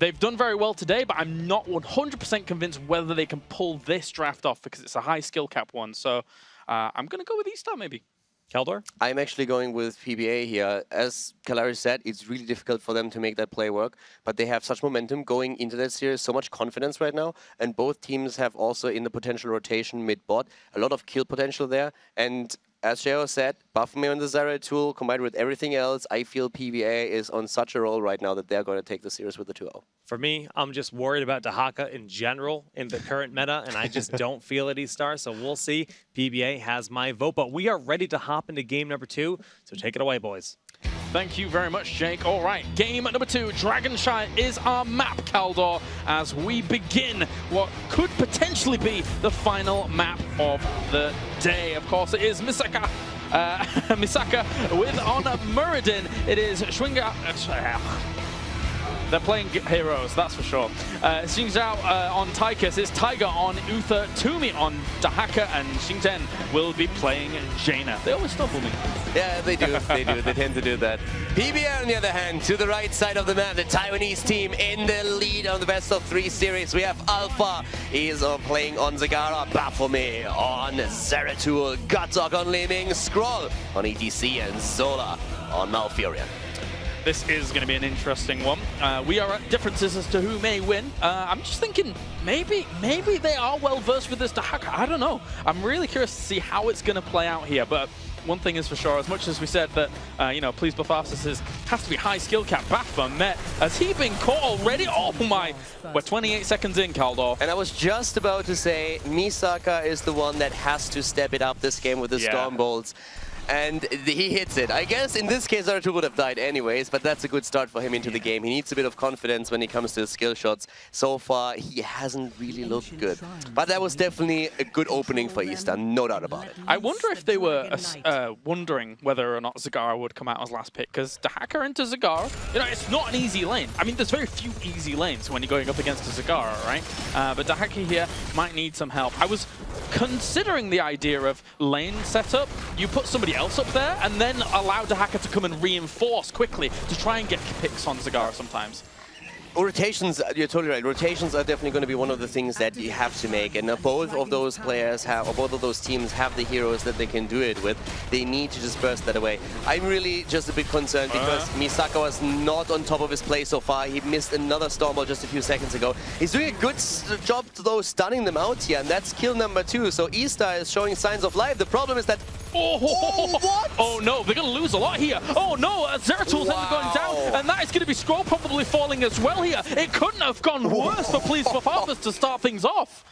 C: They've done very well today, but I'm not 100% convinced whether they can pull this draft off because it's a high skill cap one. So I'm going to go with Estar maybe.
A: Kaldor?
D: I'm actually going with PBA here. As Kalari said, it's really difficult for them to make that play work, but they have such momentum going into that series, so much confidence right now, and both teams have also in the potential rotation mid-bot, a lot of kill potential there, and as Sheo said, Baphomet on the Zeratul combined with everything else, I feel PBA is on such a roll right now that they're going to take the series with the 2-0.
A: For me, I'm just worried about Dahaka in general in the current meta, and I just don't feel it Estar, so we'll see. PBA has my vote, but we are ready to hop into game number 2, so take it away, boys.
C: Thank you very much, Jake. All right, game number 2, Dragonshire is our map, Kaldor, as we begin what could potentially be the final map of the day. Of course, it is Misaka with on Muradin. It is Schwinger. They're playing heroes, that's for sure. Xing Zhao on Tychus, it's Tiger on Uther, Toomey on Dahaka, and Xingzhen will be playing Jaina. They always stumble me.
D: Yeah, they do. They do. They tend to do that. PBA, on the other hand, to the right side of the map, the Taiwanese team in the lead on the best of 3 series. We have Alpha. He's playing on Zagara, Baphomet on Zeratul, Gutdog on Liming, Skrull on ETC, and Zola on Malfurion.
C: This is going to be an interesting one. We are at differences as to who may win. I'm just thinking maybe they are well versed with this Dahaka. I don't know. I'm really curious to see how it's going to play out here. But one thing is for sure, as much as we said that, you know, Please Buff Arthas has to be high skill cap. Baphomet, has he been caught already? Oh my, we're 28 seconds in, Kaldor.
D: And I was just about to say, Misaka is the one that has to step it up this game with the Storm Bolts. And he hits it. I guess in this case, Zeratul would have died anyways, but that's a good start for him into the game. He needs a bit of confidence when it comes to his skill shots. So far, he hasn't really looked good. But that was definitely a good opening for Estar, no doubt about it.
C: I wonder if they were wondering whether or not Zagara would come out as last pick, because Dahaka into Zagara, you know, it's not an easy lane. I mean, there's very few easy lanes when you're going up against a Zagara, right? But Dahaka here might need some help. I was considering the idea of lane setup. You put somebody else up there and then allow Dahaka to come and reinforce quickly to try and get picks on Zagara sometimes.
D: Rotations, you're totally right. Rotations are definitely going to be one of the things that you have to make. And both of those players have, or both of those teams have the heroes that they can do it with. They need to just burst that away. I'm really just a bit concerned because Misaka was not on top of his play so far. He missed another Stormball just a few seconds ago. He's doing a good job, though, stunning them out here. And that's kill number 2. So Estar is showing signs of life. The problem is that... what?
C: Oh no, they're going to lose a lot here. Oh no, Zeratul's end up going down. And that is going to be Scroll probably falling as well here. It couldn't have gone worse for Please Buff Arthas to start things off.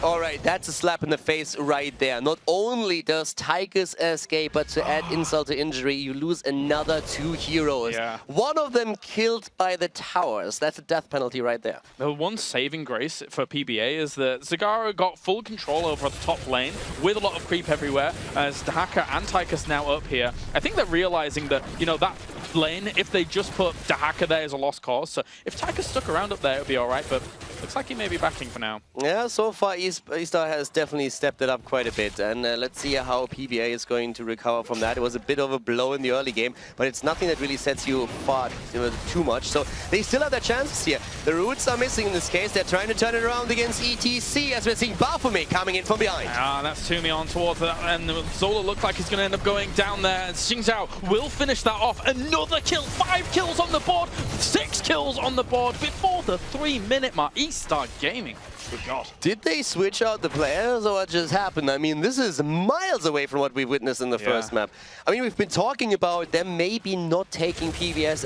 D: All right, that's a slap in the face right there. Not only does Tychus escape, but to add insult to injury, you lose another 2 heroes. One of them killed by the towers. That's a death penalty right there.
C: The one saving grace for PBA is that Zagara got full control over the top lane with a lot of creep everywhere, as Dahaka and Tychus now up here. I think they're realizing that, you know, that lane, if they just put Dahaka there, is a lost cause. So if Tychus stuck around up there, it would be all right, but looks like he may be backing for now.
D: Yeah, so far Estar has definitely stepped it up quite a bit, and let's see how PBA is going to recover from that. It was a bit of a blow in the early game, but it's nothing that really sets you far too much, so they still have their chances here. The roots are missing in this case. They're trying to turn it around against ETC, as we're seeing Baphomet coming in from behind.
C: That's Toomey on towards that, and Zola looks like he's going to end up going down there, and Xing Zhao will finish that off. Another kill, 5 kills on the board, 6 kills on the board before the 3-minute mark. Estar Gaming. Good God.
D: Did they switch out the players, or what just happened? I mean, this is miles away from what we've witnessed in the first map. I mean, we've been talking about them maybe not taking PBA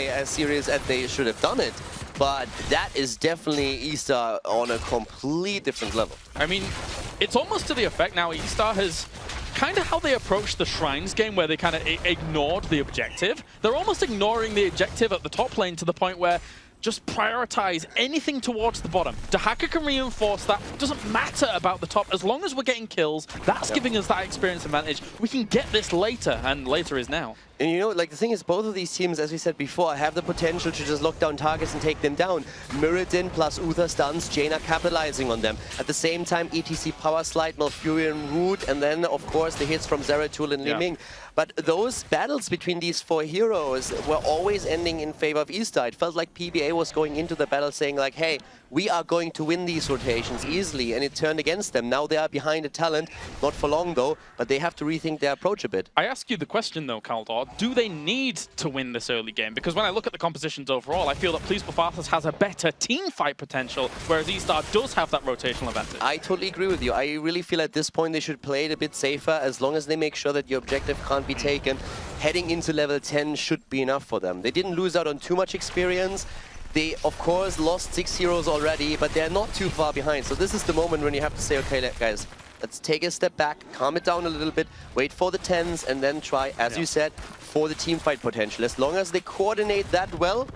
D: as serious as they should have done it, but that is definitely Estar on a complete different level.
C: I mean, it's almost to the effect now Estar has kind of how they approached the Shrines game, where they kind of ignored the objective. They're almost ignoring the objective at the top lane to the point where just prioritize anything towards the bottom. Dahaka can reinforce that. Doesn't matter about the top. As long as we're getting kills, that's giving us that experience advantage. We can get this later, and later is now.
D: And you know, like, the thing is, both of these teams, as we said before, have the potential to just lock down targets and take them down. Mirrodin plus Uther stuns, Jaina capitalizing on them. At the same time, ETC Power Slide, Malfurion Root, and then, of course, the hits from Zeratul and Liming. But those battles between these 4 heroes were always ending in favor of Estar. It felt like PBA was going into the battle saying, like, hey, we are going to win these rotations easily, and it turned against them. Now they are behind a talent, not for long though, but they have to rethink their approach a bit.
C: I ask you the question though, Kaldor, do they need to win this early game? Because when I look at the compositions overall, I feel that Please Buff Arthas has a better team fight potential, whereas Estar does have that rotational advantage.
D: I totally agree with you. I really feel at this point they should play it a bit safer, as long as they make sure that your objective can't be taken. Heading into level 10 should be enough for them. They didn't lose out on too much experience. They, of course, lost 6 heroes already, but they're not too far behind. So this is the moment when you have to say, okay, guys, let's take a step back, calm it down a little bit, wait for the 10s, and then try, as you said, for the team fight potential. As long as they coordinate that well,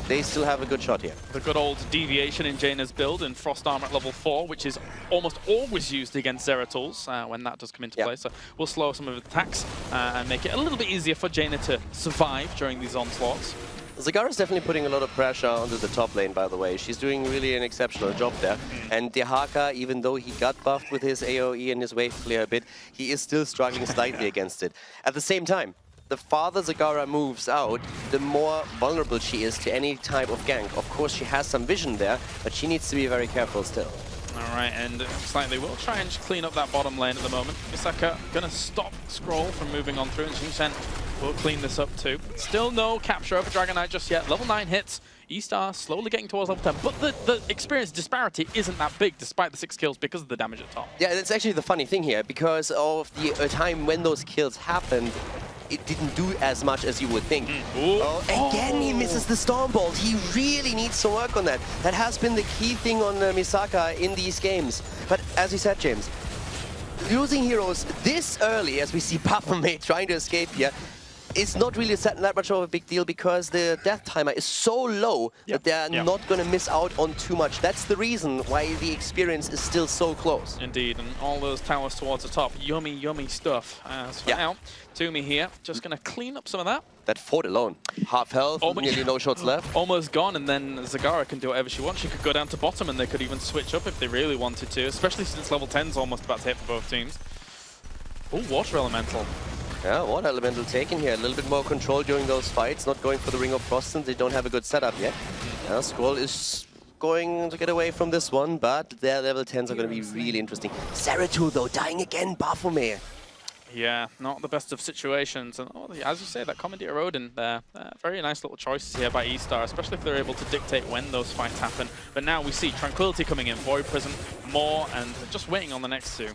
D: they still have a good shot here.
C: The good old deviation in Jaina's build and Frost Armor at level 4, which is almost always used against Zeratul's when that does come into play. So we'll slow some of the attacks and make it a little bit easier for Jaina to survive during these onslaughts.
D: Zagara's definitely putting a lot of pressure onto the top lane, by the way. She's doing really an exceptional job there. And Dehaka, even though he got buffed with his AoE and his wave clear a bit, he is still struggling slightly against it. At the same time, the farther Zagara moves out, the more vulnerable she is to any type of gank. Of course, she has some vision there, but she needs to be very careful still.
C: All right, and slightly we'll try and just clean up that bottom lane at the moment. Misaka gonna stop Scroll from moving on through, and Xingchen will clean this up too. Still no capture over Dragon Knight just yet. Level 9 hits. Estar slowly getting towards level 10, but the experience disparity isn't that big despite the 6 kills because of the damage at top.
D: Yeah, that's actually the funny thing here, because of the time when those kills happened, it didn't do as much as you would think. Again, he misses the Storm Bolt. He really needs to work on that. That has been the key thing on Misaka in these games. But as you said, James, losing heroes this early, as we see Baphomet trying to escape here, is not really that much of a big deal because the death timer is so low that they're not going to miss out on too much. That's the reason why the experience is still so close.
C: Indeed, and all those towers towards the top. Yummy, yummy stuff. So for now, Toomey here, just going to clean up some of that.
D: That fort alone, half health, nearly no shots left.
C: Almost gone, and then Zagara can do whatever she wants. She could go down to bottom, and they could even switch up if they really wanted to, especially since level 10's almost about to hit for both teams. Oh, Water Elemental.
D: Yeah, Water Elemental taken here. A little bit more control during those fights, not going for the Ring of Frost since they don't have a good setup yet. Scroll is going to get away from this one, but their level 10s are going to be really interesting. Zeratul, though, dying again, Baphomet.
C: Yeah, not the best of situations. And as you say, that Commandeer Odin there, very nice little choices here by Estar, especially if they're able to dictate when those fights happen. But now we see Tranquility coming in, Void Prison, more, and just waiting on the next two.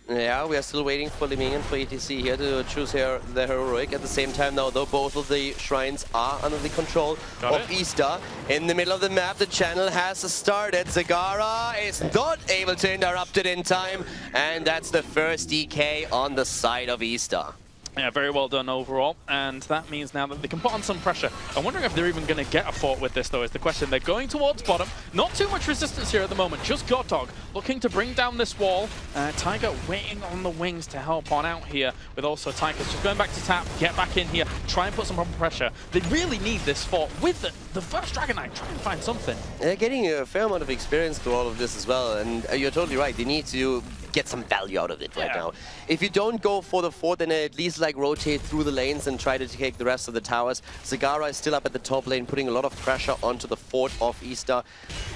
D: Yeah, we are still waiting for Liming and for ETC here to choose the heroic. At the same time now, though, both of the shrines are under the control of Estar. In the middle of the map, the channel has started. Zagara is not able to interrupt it in time, and that's the first DK on the side of Estar.
C: Yeah, very well done overall, and that means now that they can put on some pressure. I'm wondering if they're even going to get a fort with this, though, is the question. They're going towards bottom. Not too much resistance here at the moment, just God Dog looking to bring down this wall. Tiger waiting on the wings to help on out here, with also Tiger's just going back to tap, get back in here, try and put some proper pressure. They really need this fort with the first Dragon Knight, try and find something.
D: They're getting a fair amount of experience through all of this as well, and you're totally right. They need to get some value out of it right now. If you don't go for the fort, then at least like rotate through the lanes and try to take the rest of the towers. Zagara is still up at the top lane, putting a lot of pressure onto the fort of Estar.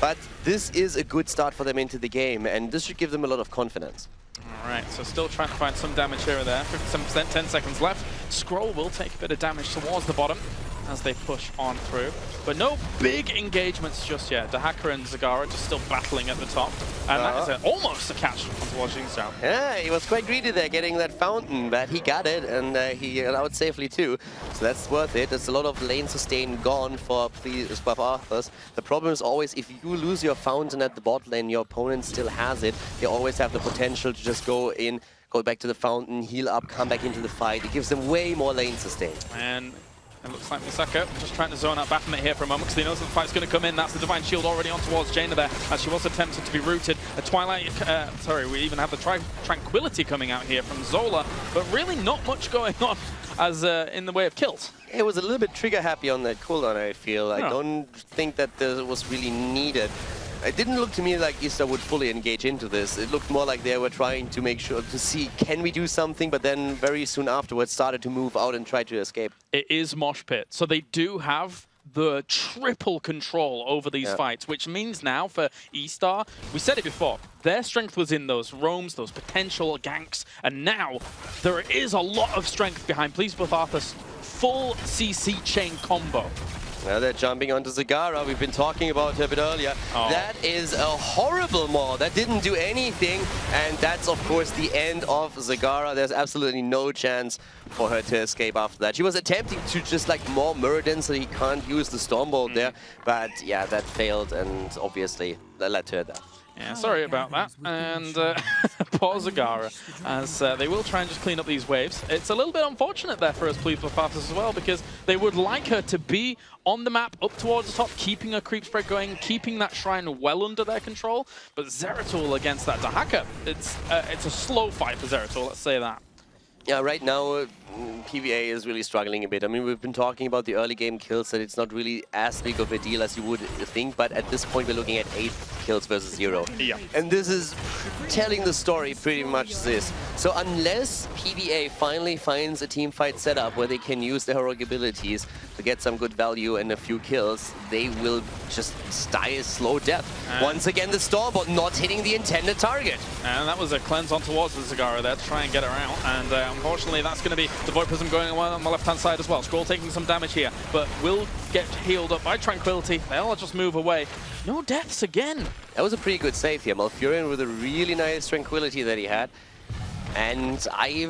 D: But this is a good start for them into the game, and this should give them a lot of confidence.
C: Alright, so still trying to find some damage here or there. 57%, 10 seconds left. Scroll will take a bit of damage towards the bottom as they push on through. But no big engagements just yet. Dehaka and Zagara just still battling at the top. And that is almost a catch towards Xingchen.
D: Yeah, he was quite greedy there getting that fountain, but he got it, and he allowed safely too. So that's worth it. There's a lot of lane sustain gone for Arthas. The problem is always if you lose your fountain at the bot lane, your opponent still has it. They always have the potential to just go in, go back to the fountain, heal up, come back into the fight. It gives them way more lane sustain.
C: And it looks like Misaka just trying to zone out Baphomet here for a moment because he knows that the fight's going to come in. That's the Divine Shield already on towards Jaina there as she was attempting to be rooted. A Twilight, we even have the Tranquility coming out here from Zola, but really not much going on as in the way of kills.
D: It was a little bit trigger happy on that cooldown, I feel. I don't think that this was really needed. It didn't look to me like Estar would fully engage into this. It looked more like they were trying to make sure to see, can we do something? But then very soon afterwards started to move out and try to escape.
C: It is Mosh Pit, so they do have the triple control over these fights, which means now for Estar, we said it before, their strength was in those roams, those potential ganks, and now there is a lot of strength behind Please Both Arthas full CC chain combo.
D: Now they're jumping onto Zagara. We've been talking about her a bit earlier. That is a horrible maul. That didn't do anything. And that's, of course, the end of Zagara. There's absolutely no chance for her to escape after that. She was attempting to just like maul Muradin so he can't use the Stormbolt there. But yeah, that failed, and obviously that led to her death.
C: Yeah, sorry about that. And poor Zagara, as they will try and just clean up these waves. It's a little bit unfortunate there for us, Please Both Arthas as well, because they would like her to be on the map, up towards the top, keeping her creep spread going, keeping that shrine well under their control. But Zeratul against that Dehaka, it's a slow fight for Zeratul, let's say that.
D: Yeah, right now, PBA is really struggling a bit. I mean, we've been talking about the early game kills, that it's not really as big of a deal as you would think, but at this point we're looking at 8 kills versus 0.
C: Yeah.
D: And this is telling the story pretty much this. So unless PBA finally finds a team fight setup where they can use their heroic abilities to get some good value and a few kills, they will just die a slow death. Once again, the Stormbot not hitting the intended target.
C: And that was a cleanse on towards the Zagara there to try and get her out. And unfortunately, that's going to be the Void Prism going on the left-hand side as well. Scroll taking some damage here, but will get healed up by Tranquility. They'll just move away. No deaths again.
D: That was a pretty good save here. Malfurion with a really nice Tranquility that he had. And I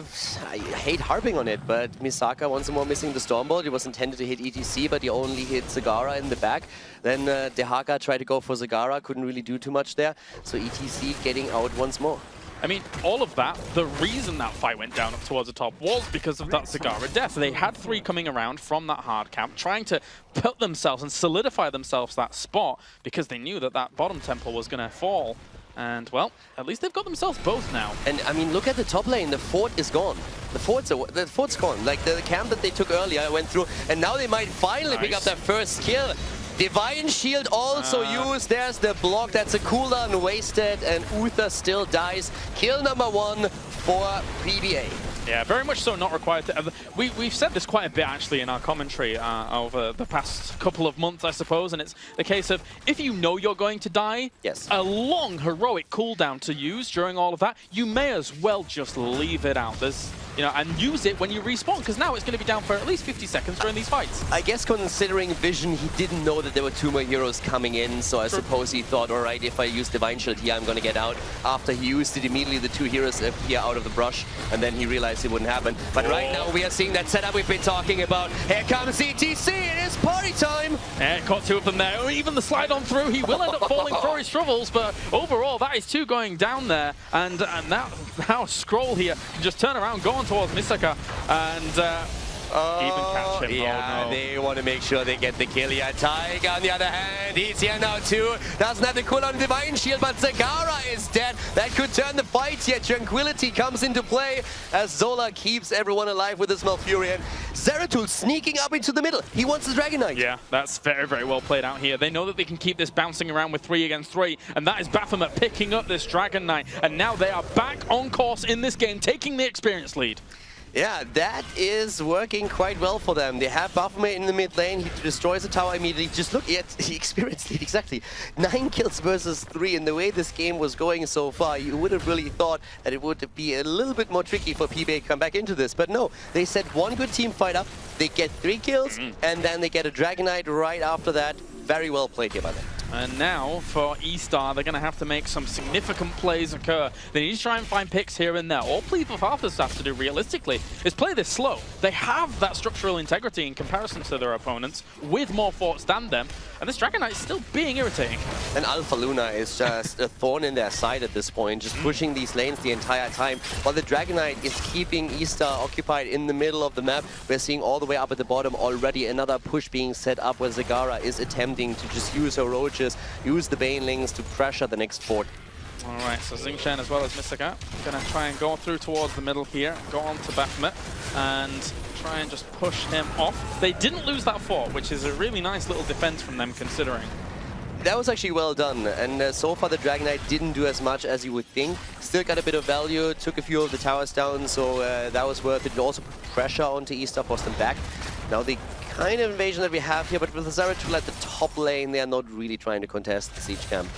D: hate harping on it, but Misaka once more missing the Stormbolt. It was intended to hit ETC, but he only hit Zagara in the back. Then Dehaka tried to go for Zagara, couldn't really do too much there. So ETC getting out once more.
C: I mean, all of that, the reason that fight went down up towards the top was because of that Zagara death. They had 3 coming around from that hard camp, trying to put themselves and solidify themselves that spot because they knew that that bottom temple was going to fall. And, well, at least they've got themselves both now.
D: And, I mean, look at the top lane. The fort is gone. The fort's gone. Like, the camp that they took earlier went through, and now they might finally pick up their first kill. Divine Shield also used. There's the block. That's a cooldown wasted, and Uther still dies. Kill number 1 for PBA.
C: Yeah, very much so not required to... We've said this quite a bit, actually, in our commentary over the past couple of months, I suppose, and it's the case of, if you know you're going to die,
D: yes,
C: a long, heroic cooldown to use during all of that, you may as well just leave it out. There's... You know, and use it when you respawn, because now it's going to be down for at least 50 seconds during these fights.
D: I guess considering Vision, he didn't know that there were 2 more heroes coming in, so I suppose he thought, all right, if I use Divine Shield here, I'm going to get out. After he used it, immediately the 2 heroes appear out of the brush, and then he realized it wouldn't happen. But right now, we are seeing that setup we've been talking about. Here comes ETC, it is party time!
C: Yeah, caught 2 of them there. Even the slide on through, he will end up falling through his troubles, but overall, that is 2 going down there. And now Scroll here can just turn around, go on towards Misaka, and even catch him.
D: Yeah,
C: oh, no.
D: They want to make sure they get the kill here. Tiger, on the other hand, he's here now too. Doesn't have the cooldown Divine Shield, but Zagara is dead. That could turn the fight here. Tranquility comes into play as Zola keeps everyone alive with his Malfurion. Zeratul sneaking up into the middle. He wants the Dragon Knight.
C: Yeah, that's very, very well played out here. They know that they can keep this bouncing around with 3 against 3, and that is Baphomet picking up this Dragon Knight. And now they are back on course in this game, taking the experience lead.
D: Yeah, that is working quite well for them. They have Baphomet in the mid lane. He destroys the tower immediately. Just look at the experience lead, exactly. 9 kills versus 3. And the way this game was going so far, you would have really thought that it would be a little bit more tricky for PBA to come back into this. But no, they set 1 good team fight up. They get 3 kills, and then they get a Dragon Knight right after that. Very well played here by them.
C: And now for Estar, they're going to have to make some significant plays occur. They need to try and find picks here and there. All Arthas have to do realistically is play this slow. They have that structural integrity in comparison to their opponents with more forts than them. And this Dragon Knight is still being irritating.
D: And Alpha Luna is just a thorn in their side at this point, just pushing these lanes the entire time. While the Dragon Knight is keeping Estar occupied in the middle of the map, we're seeing all the way up at the bottom already another push being set up where Zagara is attempting to just use her roaches, use the Banelings to pressure the next fort.
C: Alright, so Xingqian as well as Misaka gonna try and go through towards the middle here, go on to Baphomet, and try and just push him off. They didn't lose that fort, which is a really nice little defense from them considering.
D: That was actually well done, and so far the Dragon Knight didn't do as much as you would think. Still got a bit of value, took a few of the towers down, so that was worth it. It also put pressure onto Estar, forced them back. Now the kind of invasion that we have here, but with the Zeratul at the top lane, they are not really trying to contest the siege camp.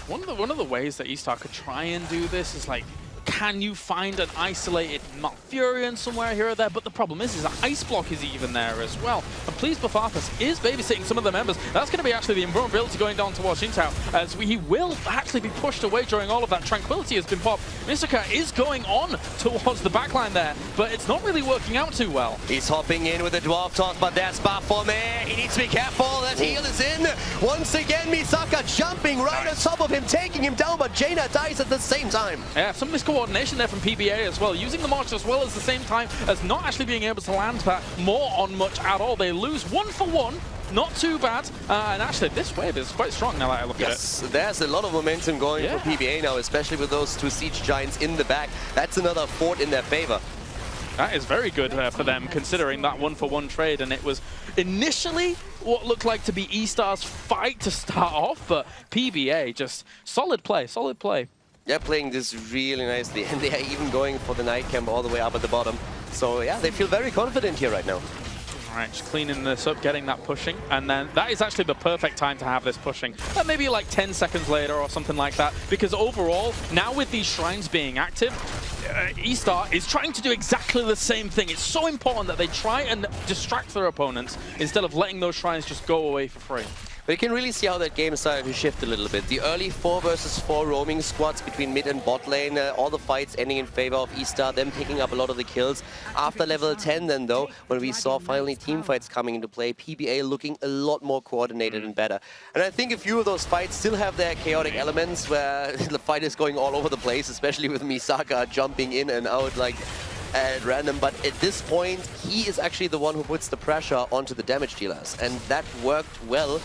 C: One of the ways that Estar could try and do this is like, can you find an isolated Malfurion somewhere here or there? But the problem is an Ice Block is even there as well. And Please Buff Arthas is babysitting some of the members. That's going to be actually the invulnerability going down towards Xingqian, as he will actually be pushed away during all of that. Tranquility has been popped. Misaka is going on towards the backline there, but it's not really working out too well.
D: He's hopping in with a Dwarf Toss, but that's Baphomet. He needs to be careful. That heal is in. Once again, Misaka jumping right on top of him, taking him down, but Jaina dies at the same time.
C: Yeah, some miscoordination there from PBA as well, using the March as well as the same time as not actually being able to land that more on much at all. They lose 1 for 1. Not too bad, and actually this wave is quite strong now that I look at it.
D: Yes, there's a lot of momentum going for PBA now, especially with those 2 siege giants in the back. That's another fort in their favor.
C: That is very good for them, considering that one-for-one trade, and it was initially what looked like to be Estar's fight to start off, but PBA just solid play, solid play.
D: They're playing this really nicely, and they are even going for the night camp all the way up at the bottom. So yeah, they feel very confident here right now.
C: All right, just cleaning this up, getting that pushing, and then that is actually the perfect time to have this pushing. Maybe like 10 seconds later or something like that, because overall, now with these shrines being active, Estar is trying to do exactly the same thing. It's so important that they try and distract their opponents instead of letting those shrines just go away for free.
D: But you can really see how that game started to shift a little bit. The early 4 versus 4 roaming squads between mid and bot lane, all the fights ending in favor of Estar, them picking up a lot of the kills. After level 10 then though, when we saw finally team fights coming into play, PBA looking a lot more coordinated and better. And I think a few of those fights still have their chaotic elements where the fight is going all over the place, especially with Misaka jumping in and out like at random, but at this point he is actually the one who puts the pressure onto the damage dealers, and that worked well.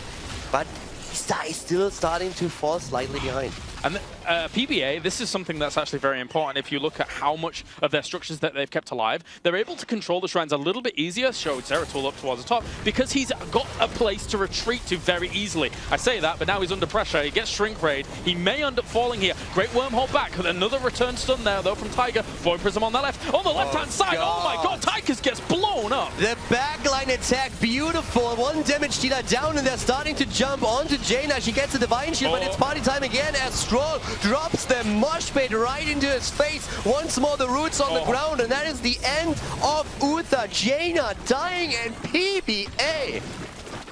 D: But Estar is still starting to fall slightly behind.
C: And PBA, this is something that's actually very important. If you look at how much of their structures that they've kept alive, they're able to control the shrines a little bit easier. Show Zeratul up towards the top because he's got a place to retreat to very easily. I say that, but now he's under pressure. He gets Shrink Raid. He may end up falling here. Great Wormhole back. Another return stun there, though, from Tiger. Void Prism on the left. On the left-hand side. Oh, my God. Tiger gets blown up.
D: The backline attack, beautiful. One damage dealer down, and they're starting to jump onto Jaina. She gets a Divine Shield, but it's party time again as Stroll drops the mosh pit right into his face. Once more, the roots on the ground, and that is the end of Uther. Jaina dying, and PBA.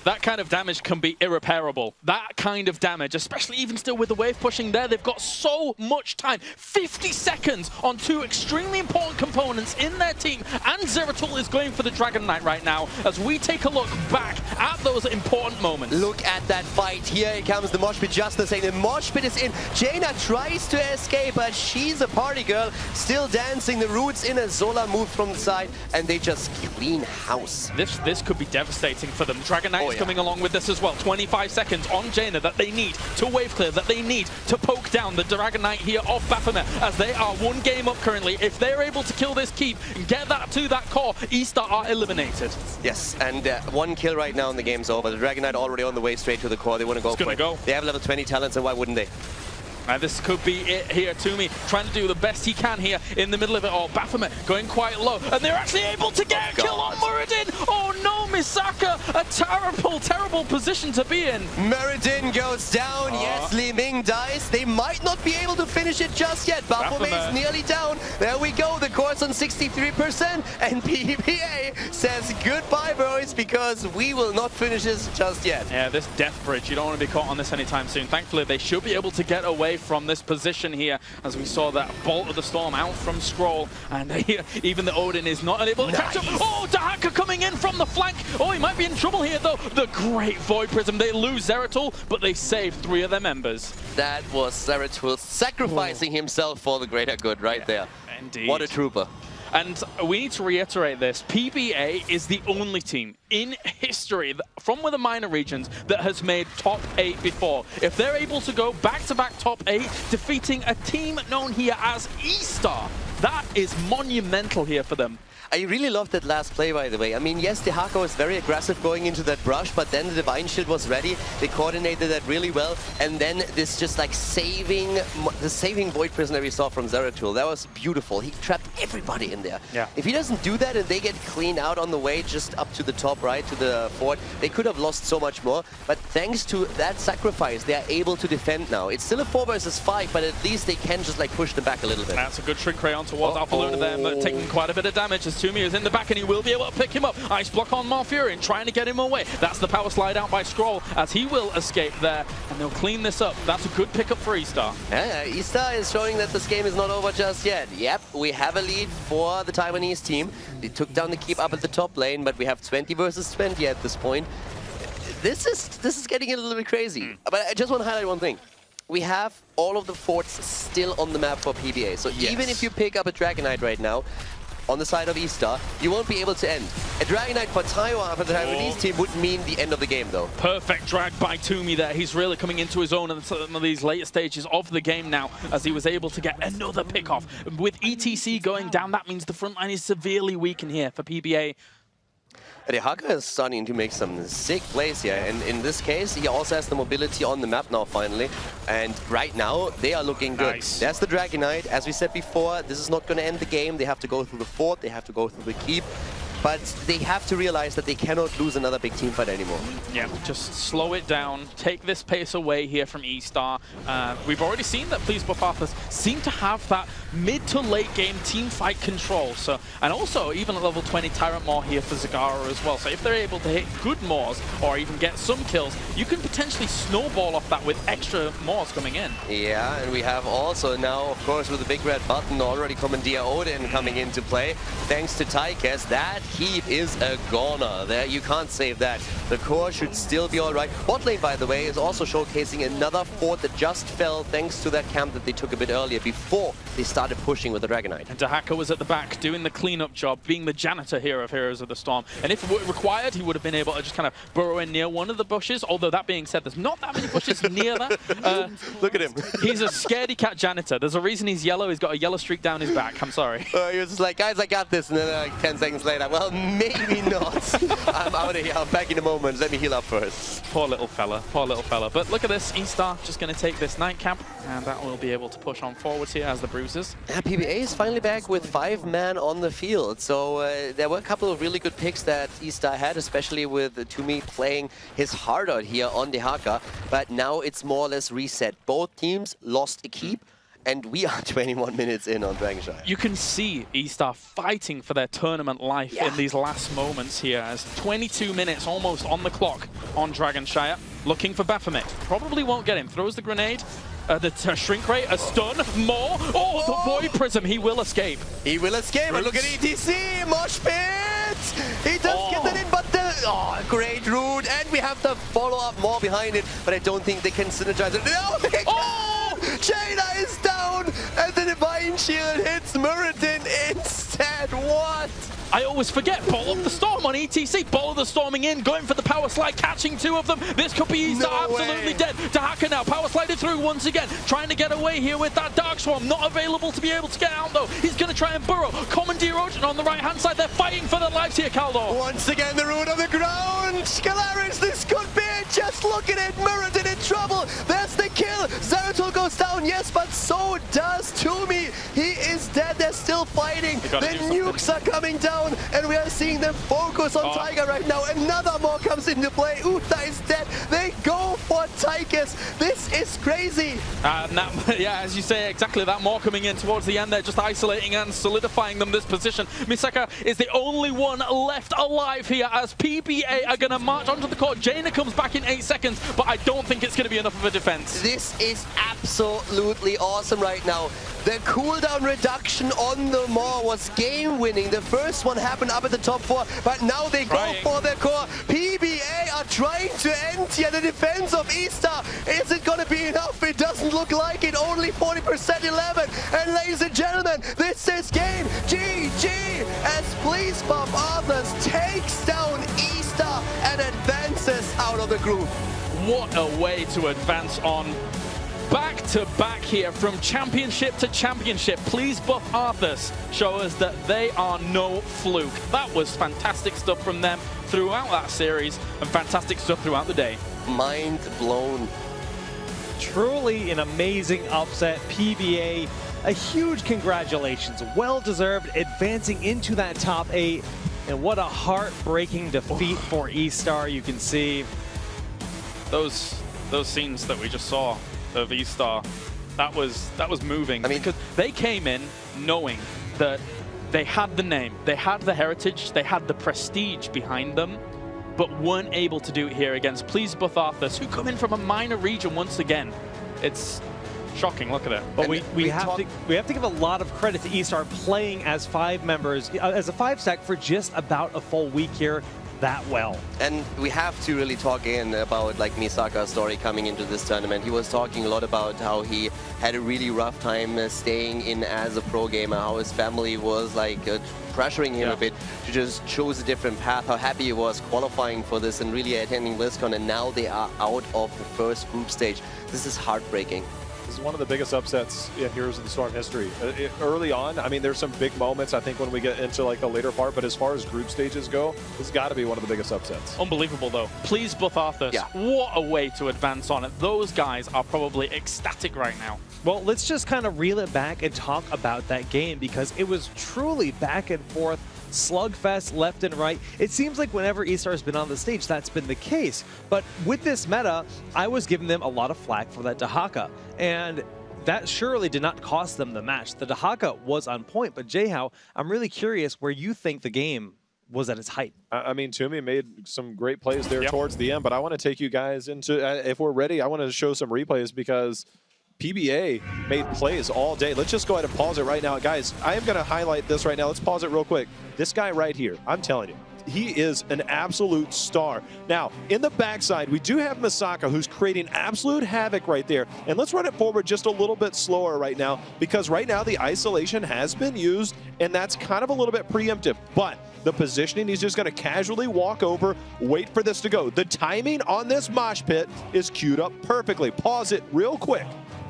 C: That kind of damage can be irreparable. That kind of damage, especially even still with the wave pushing there, they've got so much time. 50 seconds on 2 extremely important components in their team, and Zeratul is going for the Dragon Knight right now as we take a look back at those important moments.
D: Look at that fight. Here it comes, the mosh pit just the same. The mosh pit is in. Jaina tries to escape, but she's a party girl, still dancing. The roots in, a Zola move from the side, and they just clean house.
C: This could be devastating for them. Dragon Knight is coming along with this as well. 25 seconds on Jaina that they need to wave clear, that they need to poke down the Dragon Knight here off Baphomet, as they are 1 game up currently. If they're able to kill this keep and get that to that core, Estar are eliminated.
D: Yes, and 1 kill right now and the game's over. The Dragon Knight already on the way straight to the core. They want to go for it. They have level 20 talents, and why wouldn't they?
C: This could be it here. Toomey trying to do the best he can here in the middle of it all. Baphomet going quite low, and they're actually able to get a kill on Muradin. Oh no, Misaka, a terrible, terrible position to be in.
D: Muradin goes down. Yes, Li Ming dies. They might not be able to finish it just yet. Baphomet is nearly down. There we go. The core's on 63%, and PBA says goodbye, boys, because we will not finish this just yet.
C: Yeah, this death bridge, you don't want to be caught on this anytime soon. Thankfully, they should be able to get away from this position here, as we saw that Bolt of the Storm out from Scroll, and even the Odin is not able to catch up. Oh, Dahaka coming in from the flank. Oh, he might be in trouble here, though. The great Void Prism. They lose Zeratul, but they save 3 of their members.
D: That was Zeratul sacrificing himself for the greater good right there.
C: Indeed.
D: What a trooper.
C: And we need to reiterate this. PBA is the only team in history from one of the minor regions that has made top 8 before. If they're able to go back-to-back top 8, defeating a team known here as Estar, that is monumental here for them.
D: I really loved that last play, by the way. I mean, yes, Dehaka was very aggressive going into that brush, but then the Divine Shield was ready. They coordinated that really well, and then this just like saving Void Prison that we saw from Zeratul. That was beautiful. He trapped everybody in there.
C: Yeah.
D: If he doesn't do that and they get cleaned out on the way just up to the top right, to the fort, they could have lost so much more. But thanks to that sacrifice, they are able to defend now. It's still a 4 versus 5, but at least they can just like push them back a little bit.
C: That's a good Shrink Ray on towards Alpha Luna there, but taking quite a bit of damage as Toomey is in the back, and he will be able to pick him up. Ice block on Malfurion, trying to get him away. That's the power slide out by Scroll, as he will escape there, and they'll clean this up. That's a good pickup for Estar.
D: Yeah, Estar is showing that this game is not over just yet. Yep, we have a lead for the Taiwanese team. They took down the keep up at the top lane, but we have 20 versus 20 at this point. This is getting a little bit crazy. But I just want to highlight one thing. We have all of the forts still on the map for PBA. So even if you pick up a Dragon Knight right now, on the side of Estar, you won't be able to end. A Dragon Knight for Taiwan after the Taiwanese team would mean the end of the game, though.
C: Perfect drag by Toomey there. He's really coming into his own in some of these later stages of the game now, as he was able to get another pick off. With ETC going down, that means the front line is severely weakened here for PBA.
D: Haka is starting to make some sick plays here, and in this case, he also has the mobility on the map now, finally. And right now, they are looking good.
C: Nice.
D: That's the Dragon Knight. As we said before, this is not going to end the game. They have to go through the fort, they have to go through the keep. But they have to realize that they cannot lose another big team fight anymore.
C: Yeah, just slow it down, take this pace away here from Estar. We've already seen that Please Buff Arthas seem to have that mid to late game team fight control. So, and also even at level 20, Tyrant Maw here for Zagara as well. So if they're able to hit good Maws or even get some kills, you can potentially snowball off that with extra Maws coming in.
D: Yeah, and we have also now, of course, with the big red button already Commandeer Odin coming into play. Thanks to Tychus, that keep is a goner. There, you can't save that. The core should still be all right. Bot lane, by the way, is also showcasing another fort that just fell thanks to that camp that they took a bit earlier before they started pushing with the Dragon Knight.
C: And Dahaka was at the back doing the cleanup job, being the janitor here of Heroes of the Storm. And if required, he would have been able to just kind of burrow in near one of the bushes. Although that being said, there's not that many bushes near that.
D: Look at him.
C: He's a scaredy cat janitor. There's a reason he's yellow. He's got a yellow streak down his back. I'm sorry.
D: He was just like, guys, I got this. And then like 10 seconds later, well, maybe not. I'm out of here. I'm back in a moment. Let me heal up first.
C: Poor little fella. Poor little fella. But look at this. Estar just going to take this nightcap, and that will be able to push on forwards here as the Bruisers.
D: Yeah, PBA is finally back with 5 men on the field. So there were a couple of really good picks that Estar had, especially with Toomey playing his heart out here on Dehaka. But now it's more or less reset. Both teams lost a keep. And we are 21 minutes in on Dragonshire.
C: You can see Estar fighting for their tournament life in these last moments here, as 22 minutes almost on the clock on Dragonshire, looking for Baphomet. Probably won't get him. Throws the grenade, the shrink ray, a stun, more. Oh, the Void Prism, he will escape.
D: He will escape, and look at ETC, Mosh Pit! He does get it in, but great route, and we have the follow-up more behind it, but I don't think they can synergize it. No, they can! Jaina is down, and the Divine Shield hits Muradin instead. What?
C: I always forget, Ball of the Storm on ETC. Ball of the Storming in, going for the power slide, catching 2 of them. This could be Estar absolutely dead. Dahaka now, power slided through once again, trying to get away here with that Dark Swarm. Not available to be able to get out, though. He's going to try and burrow. Commandeer Odin on the right-hand side. They're fighting for their lives here, Kaldor.
D: Once again, the root on the ground. Galaris, this could be it. Just look at it. Muradin in trouble. There's the kill. Zeratul goes down, yes, but so does Toomey. He is dead. They're still fighting. The nukes are coming down, and we are seeing them focus on Tiger right now. Another more comes into play. Uta is dead. They go for Tychus. This is crazy.
C: Yeah, as you say, exactly that more coming in towards the end. They're just isolating and solidifying them this position. Misaka is the only one left alive here, as PBA are going to march onto the court. Jaina comes back in 8 seconds, but I don't think it's going to be enough of a defense.
D: This is absolutely awesome right now. The cooldown reduction on the Maw was game-winning. The first one happened up at the top 4, but now they go for their core. PBA are trying to end here the defense of Estar. Is it going to be enough? It doesn't look like it. Only 40% 11. And ladies and gentlemen, this is game GG as Please Buff Arthas takes down Estar and advances out of the group.
C: What a way to advance on. Back-to-back here, from championship to championship. Please Buff Arthas show us that they are no fluke. That was fantastic stuff from them throughout that series, and fantastic stuff throughout the day.
D: Mind blown.
A: Truly an amazing upset. PBA, a huge congratulations. Well-deserved, advancing into that top 8. And what a heartbreaking defeat for Estar. You can see
C: those scenes that we just saw of Estar, that was moving. I mean, because they came in knowing that they had the name, they had the heritage, they had the prestige behind them, but weren't able to do it here against Please Buff Arthas, who come in from a minor region once again. It's shocking. Look at it.
A: But we have to give a lot of credit to Estar playing as 5 members, as a 5 stack for just about a full week here. that well.
D: And we have to really talk in about like Misaka's story coming into this tournament. He was talking a lot about how he had a really rough time staying in as a pro gamer, how his family was like pressuring him a bit to just choose a different path, how happy he was qualifying for this and really attending BlizzCon, and now they are out of the first group stage. This is heartbreaking.
B: This is one of the biggest upsets in Heroes of the Storm history. Early on, I mean, there's some big moments, I think, when we get into like the later part, but as far as group stages go, this has got to be one of the biggest upsets.
C: Unbelievable, though. Please buff Arthas.
D: Yeah.
C: What a way to advance on it. Those guys are probably ecstatic right now.
A: Well, let's just kind of reel it back and talk about that game, because it was truly back and forth, slugfest left and right. It seems like whenever Estar's been on the stage, that's been the case. But with this meta, I was giving them a lot of flack for that Dahaka, and that surely did not cost them the match. The Dahaka was on point, but Jayhow, I'm really curious where you think the game was at its height.
B: I mean, Toomey made some great plays there towards the end, but I want to take you guys into, if we're ready, I want to show some replays because PBA made plays all day. Let's just go ahead and pause it right now. Guys, I am going to highlight this right now. Let's pause it real quick. This guy right here, I'm telling you, he is an absolute star. Now, in the backside, we do have Misaka, who's creating absolute havoc right there. And let's run it forward just a little bit slower right now, because right now the isolation has been used, and that's kind of a little bit preemptive. But the positioning, he's just going to casually walk over, wait for this to go. The timing on this mosh pit is queued up perfectly. Pause it real quick.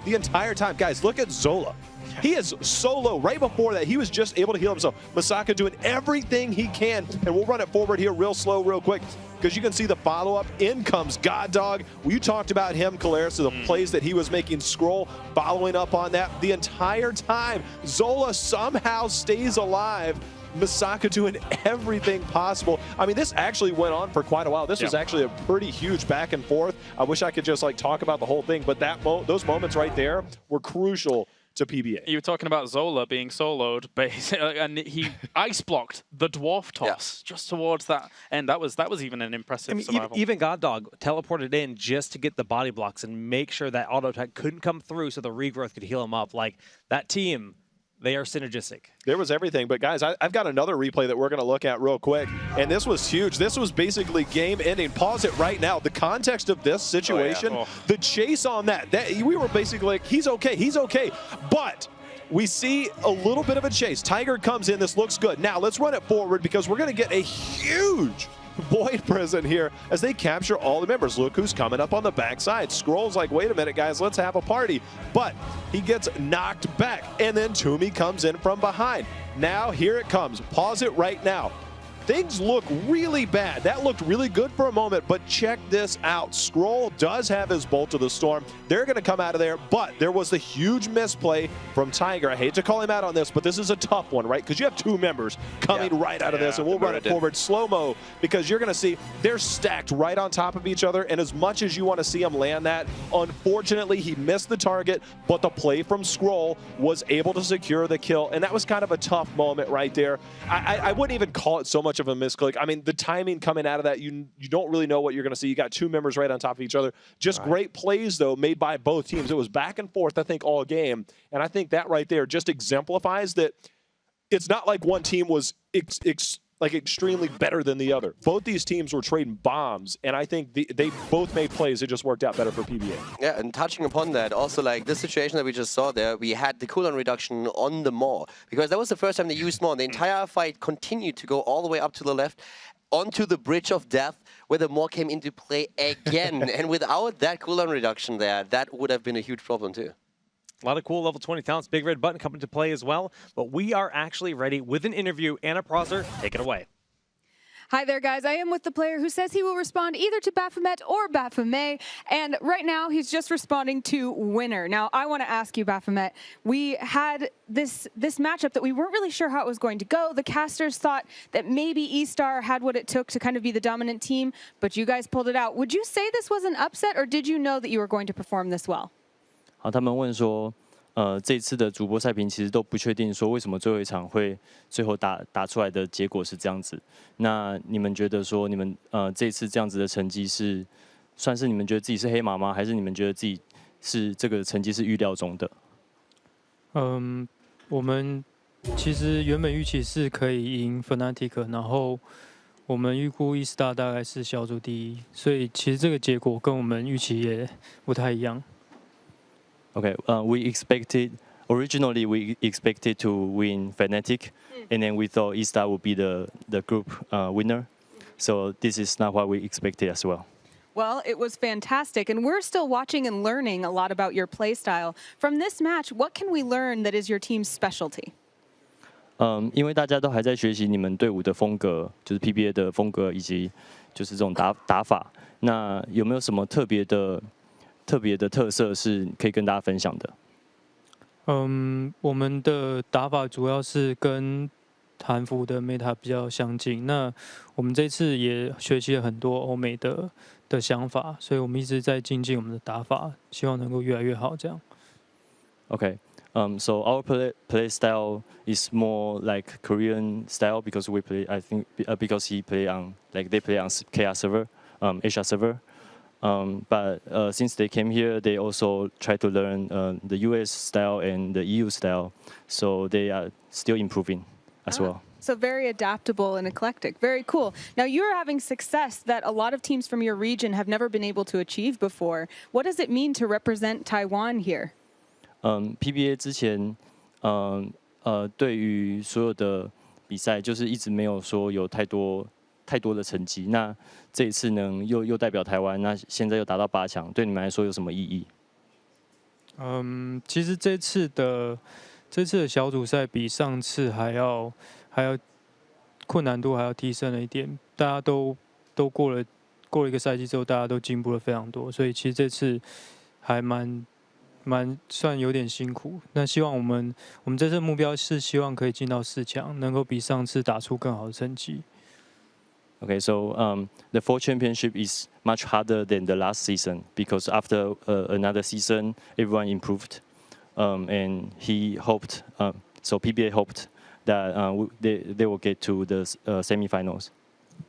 B: The entire time. Guys, look at Zola. He is solo. Right before that, he was just able to heal himself. Misaka doing everything he can, and we'll run it forward here real slow, real quick, because you can see the follow-up. In comes God Dog. You talked about him, Kalaris, so the plays that he was making. Scroll following up on that the entire time. Zola somehow stays alive. Misaka doing everything possible. I mean, this actually went on for quite a while. This was actually a pretty huge back and forth. I wish I could just like talk about the whole thing, but those moments right there were crucial to PBA.
C: You were talking about Zola being soloed, and he ice blocked the dwarf toss just towards that end. That was even an impressive survival.
A: Even God Dog teleported in just to get the body blocks and make sure that auto attack couldn't come through, so the regrowth could heal him up. Like that team, they are synergistic.
B: There was everything. But, guys, I've got another replay that we're going to look at real quick. And this was huge. This was basically game-ending. Pause it right now. The context of this situation, the chase on that, we were basically like, he's okay, he's okay. But we see a little bit of a chase. Tiger comes in. This looks good. Now, let's run it forward because we're going to get a huge Void Prison here as they capture all the members. Look who's coming up on the backside. Scroll's like, wait a minute, guys, let's have a party. But he gets knocked back, and then Toomey comes in from behind. Now, here it comes. Pause it right now. Things look really bad. That looked really good for a moment, but check this out. Scroll does have his Bolt of the Storm. They're going to come out of there, but there was the huge misplay from Tiger. I hate to call him out on this, but this is a tough one, right? Because you have two members coming right out of this, and we'll run it forward slow-mo because you're going to see they're stacked right on top of each other, and as much as you want to see him land that, unfortunately, he missed the target, but the play from Scroll was able to secure the kill, and that was kind of a tough moment right there. I wouldn't even call it so much of a misclick. I mean, the timing coming out of that, you don't really know what you're going to see. You got two members right on top of each other. Just great plays, though, made by both teams. It was back and forth, I think, all game. And I think that right there just exemplifies that it's not like one team was extremely better than the other. Both these teams were trading bombs, and I think they both made plays. It just worked out better for PBA.
D: Yeah, and touching upon that, also like this situation that we just saw there, we had the cooldown reduction on the Maw, because that was the first time they used Maw. The entire fight continued to go all the way up to the left, onto the Bridge of Death, where the Maw came into play again. And without that cooldown reduction there, that would have been a huge problem too.
A: A lot of cool level 20 talents. Big red button coming to play as well. But we are actually ready with an interview. Anna Prosser, take it away.
G: Hi there, guys. I am with the player who says he will respond either to Baphomet or Baphomet. And right now, he's just responding to winner. Now, I want to ask you, Baphomet, we had this matchup that we weren't really sure how it was going to go. The casters thought that maybe Estar had what it took to kind of be the dominant team, but you guys pulled it out. Would you say this was an upset, or did you know that you were going to perform this well?
H: 好，他们问说，这次的主播赛评其实都不确定说为什么最后一场会最后打出来的结果是这样子。那你们觉得说你们这次这样子的成绩是算是你们觉得自己是黑马吗？还是你们觉得自己是这个成绩是预料中的？
I: 我们其实原本预期是可以赢 Fnatic， 然后我们预估Estar大概是小组第一，所以其实这个结果跟我们预期也不太一样。
H: Okay, originally we expected to win Fnatic, and then we thought Estar would be the group winner. So this is not what we expected as well.
G: Well, it was fantastic, and we're still watching and learning a lot about your play style. From this match, what can we learn that is your team's specialty?
H: 因为大家都还在学习你们队伍的风格，就是 PBA 的风格以及就是这种打法。那有没有什么特别的特色是可以跟大家分享的？
I: 我们的打法主要是跟韩服的 meta 比较相近。那我们这次也学习了很多欧美的想法，所以我们一直在精进我们的打法，希望能够越来越好。这样。
H: Okay. So our play style is more like Korean style because we play. I think because they play on KR server, Asia server. But since they came here, they also try to learn the US style and the EU style. So they are still improving as well.
G: So very adaptable and eclectic. Very cool. Now you're having success that a lot of teams from your region have never been able to achieve before. What does it mean to represent Taiwan here?
H: PBA 之前，对于所有的比赛，就是一直没有说有太多的成绩。那这一次呢，又代表台湾，那现在又达到8强，对你们来说有什么意义？
I: 其实这次的小组赛比上次还要困难度还要提升了一点，大家都过了一个赛季之后，大家都进步了非常多，所以其实这次还蛮算有点辛苦。那希望我们这次目标是希望可以进到4强，能够比上次打出更好的成绩。
H: Okay, so the fall championship is much harder than the last season because after another season, everyone improved, and he hoped. So PBA hoped that they will get to the semifinals.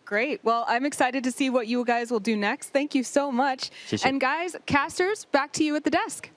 G: Great. Well, I'm excited to see what you guys will do next. Thank you so much.
H: 谢谢。
G: And guys, casters, back to you at the desk.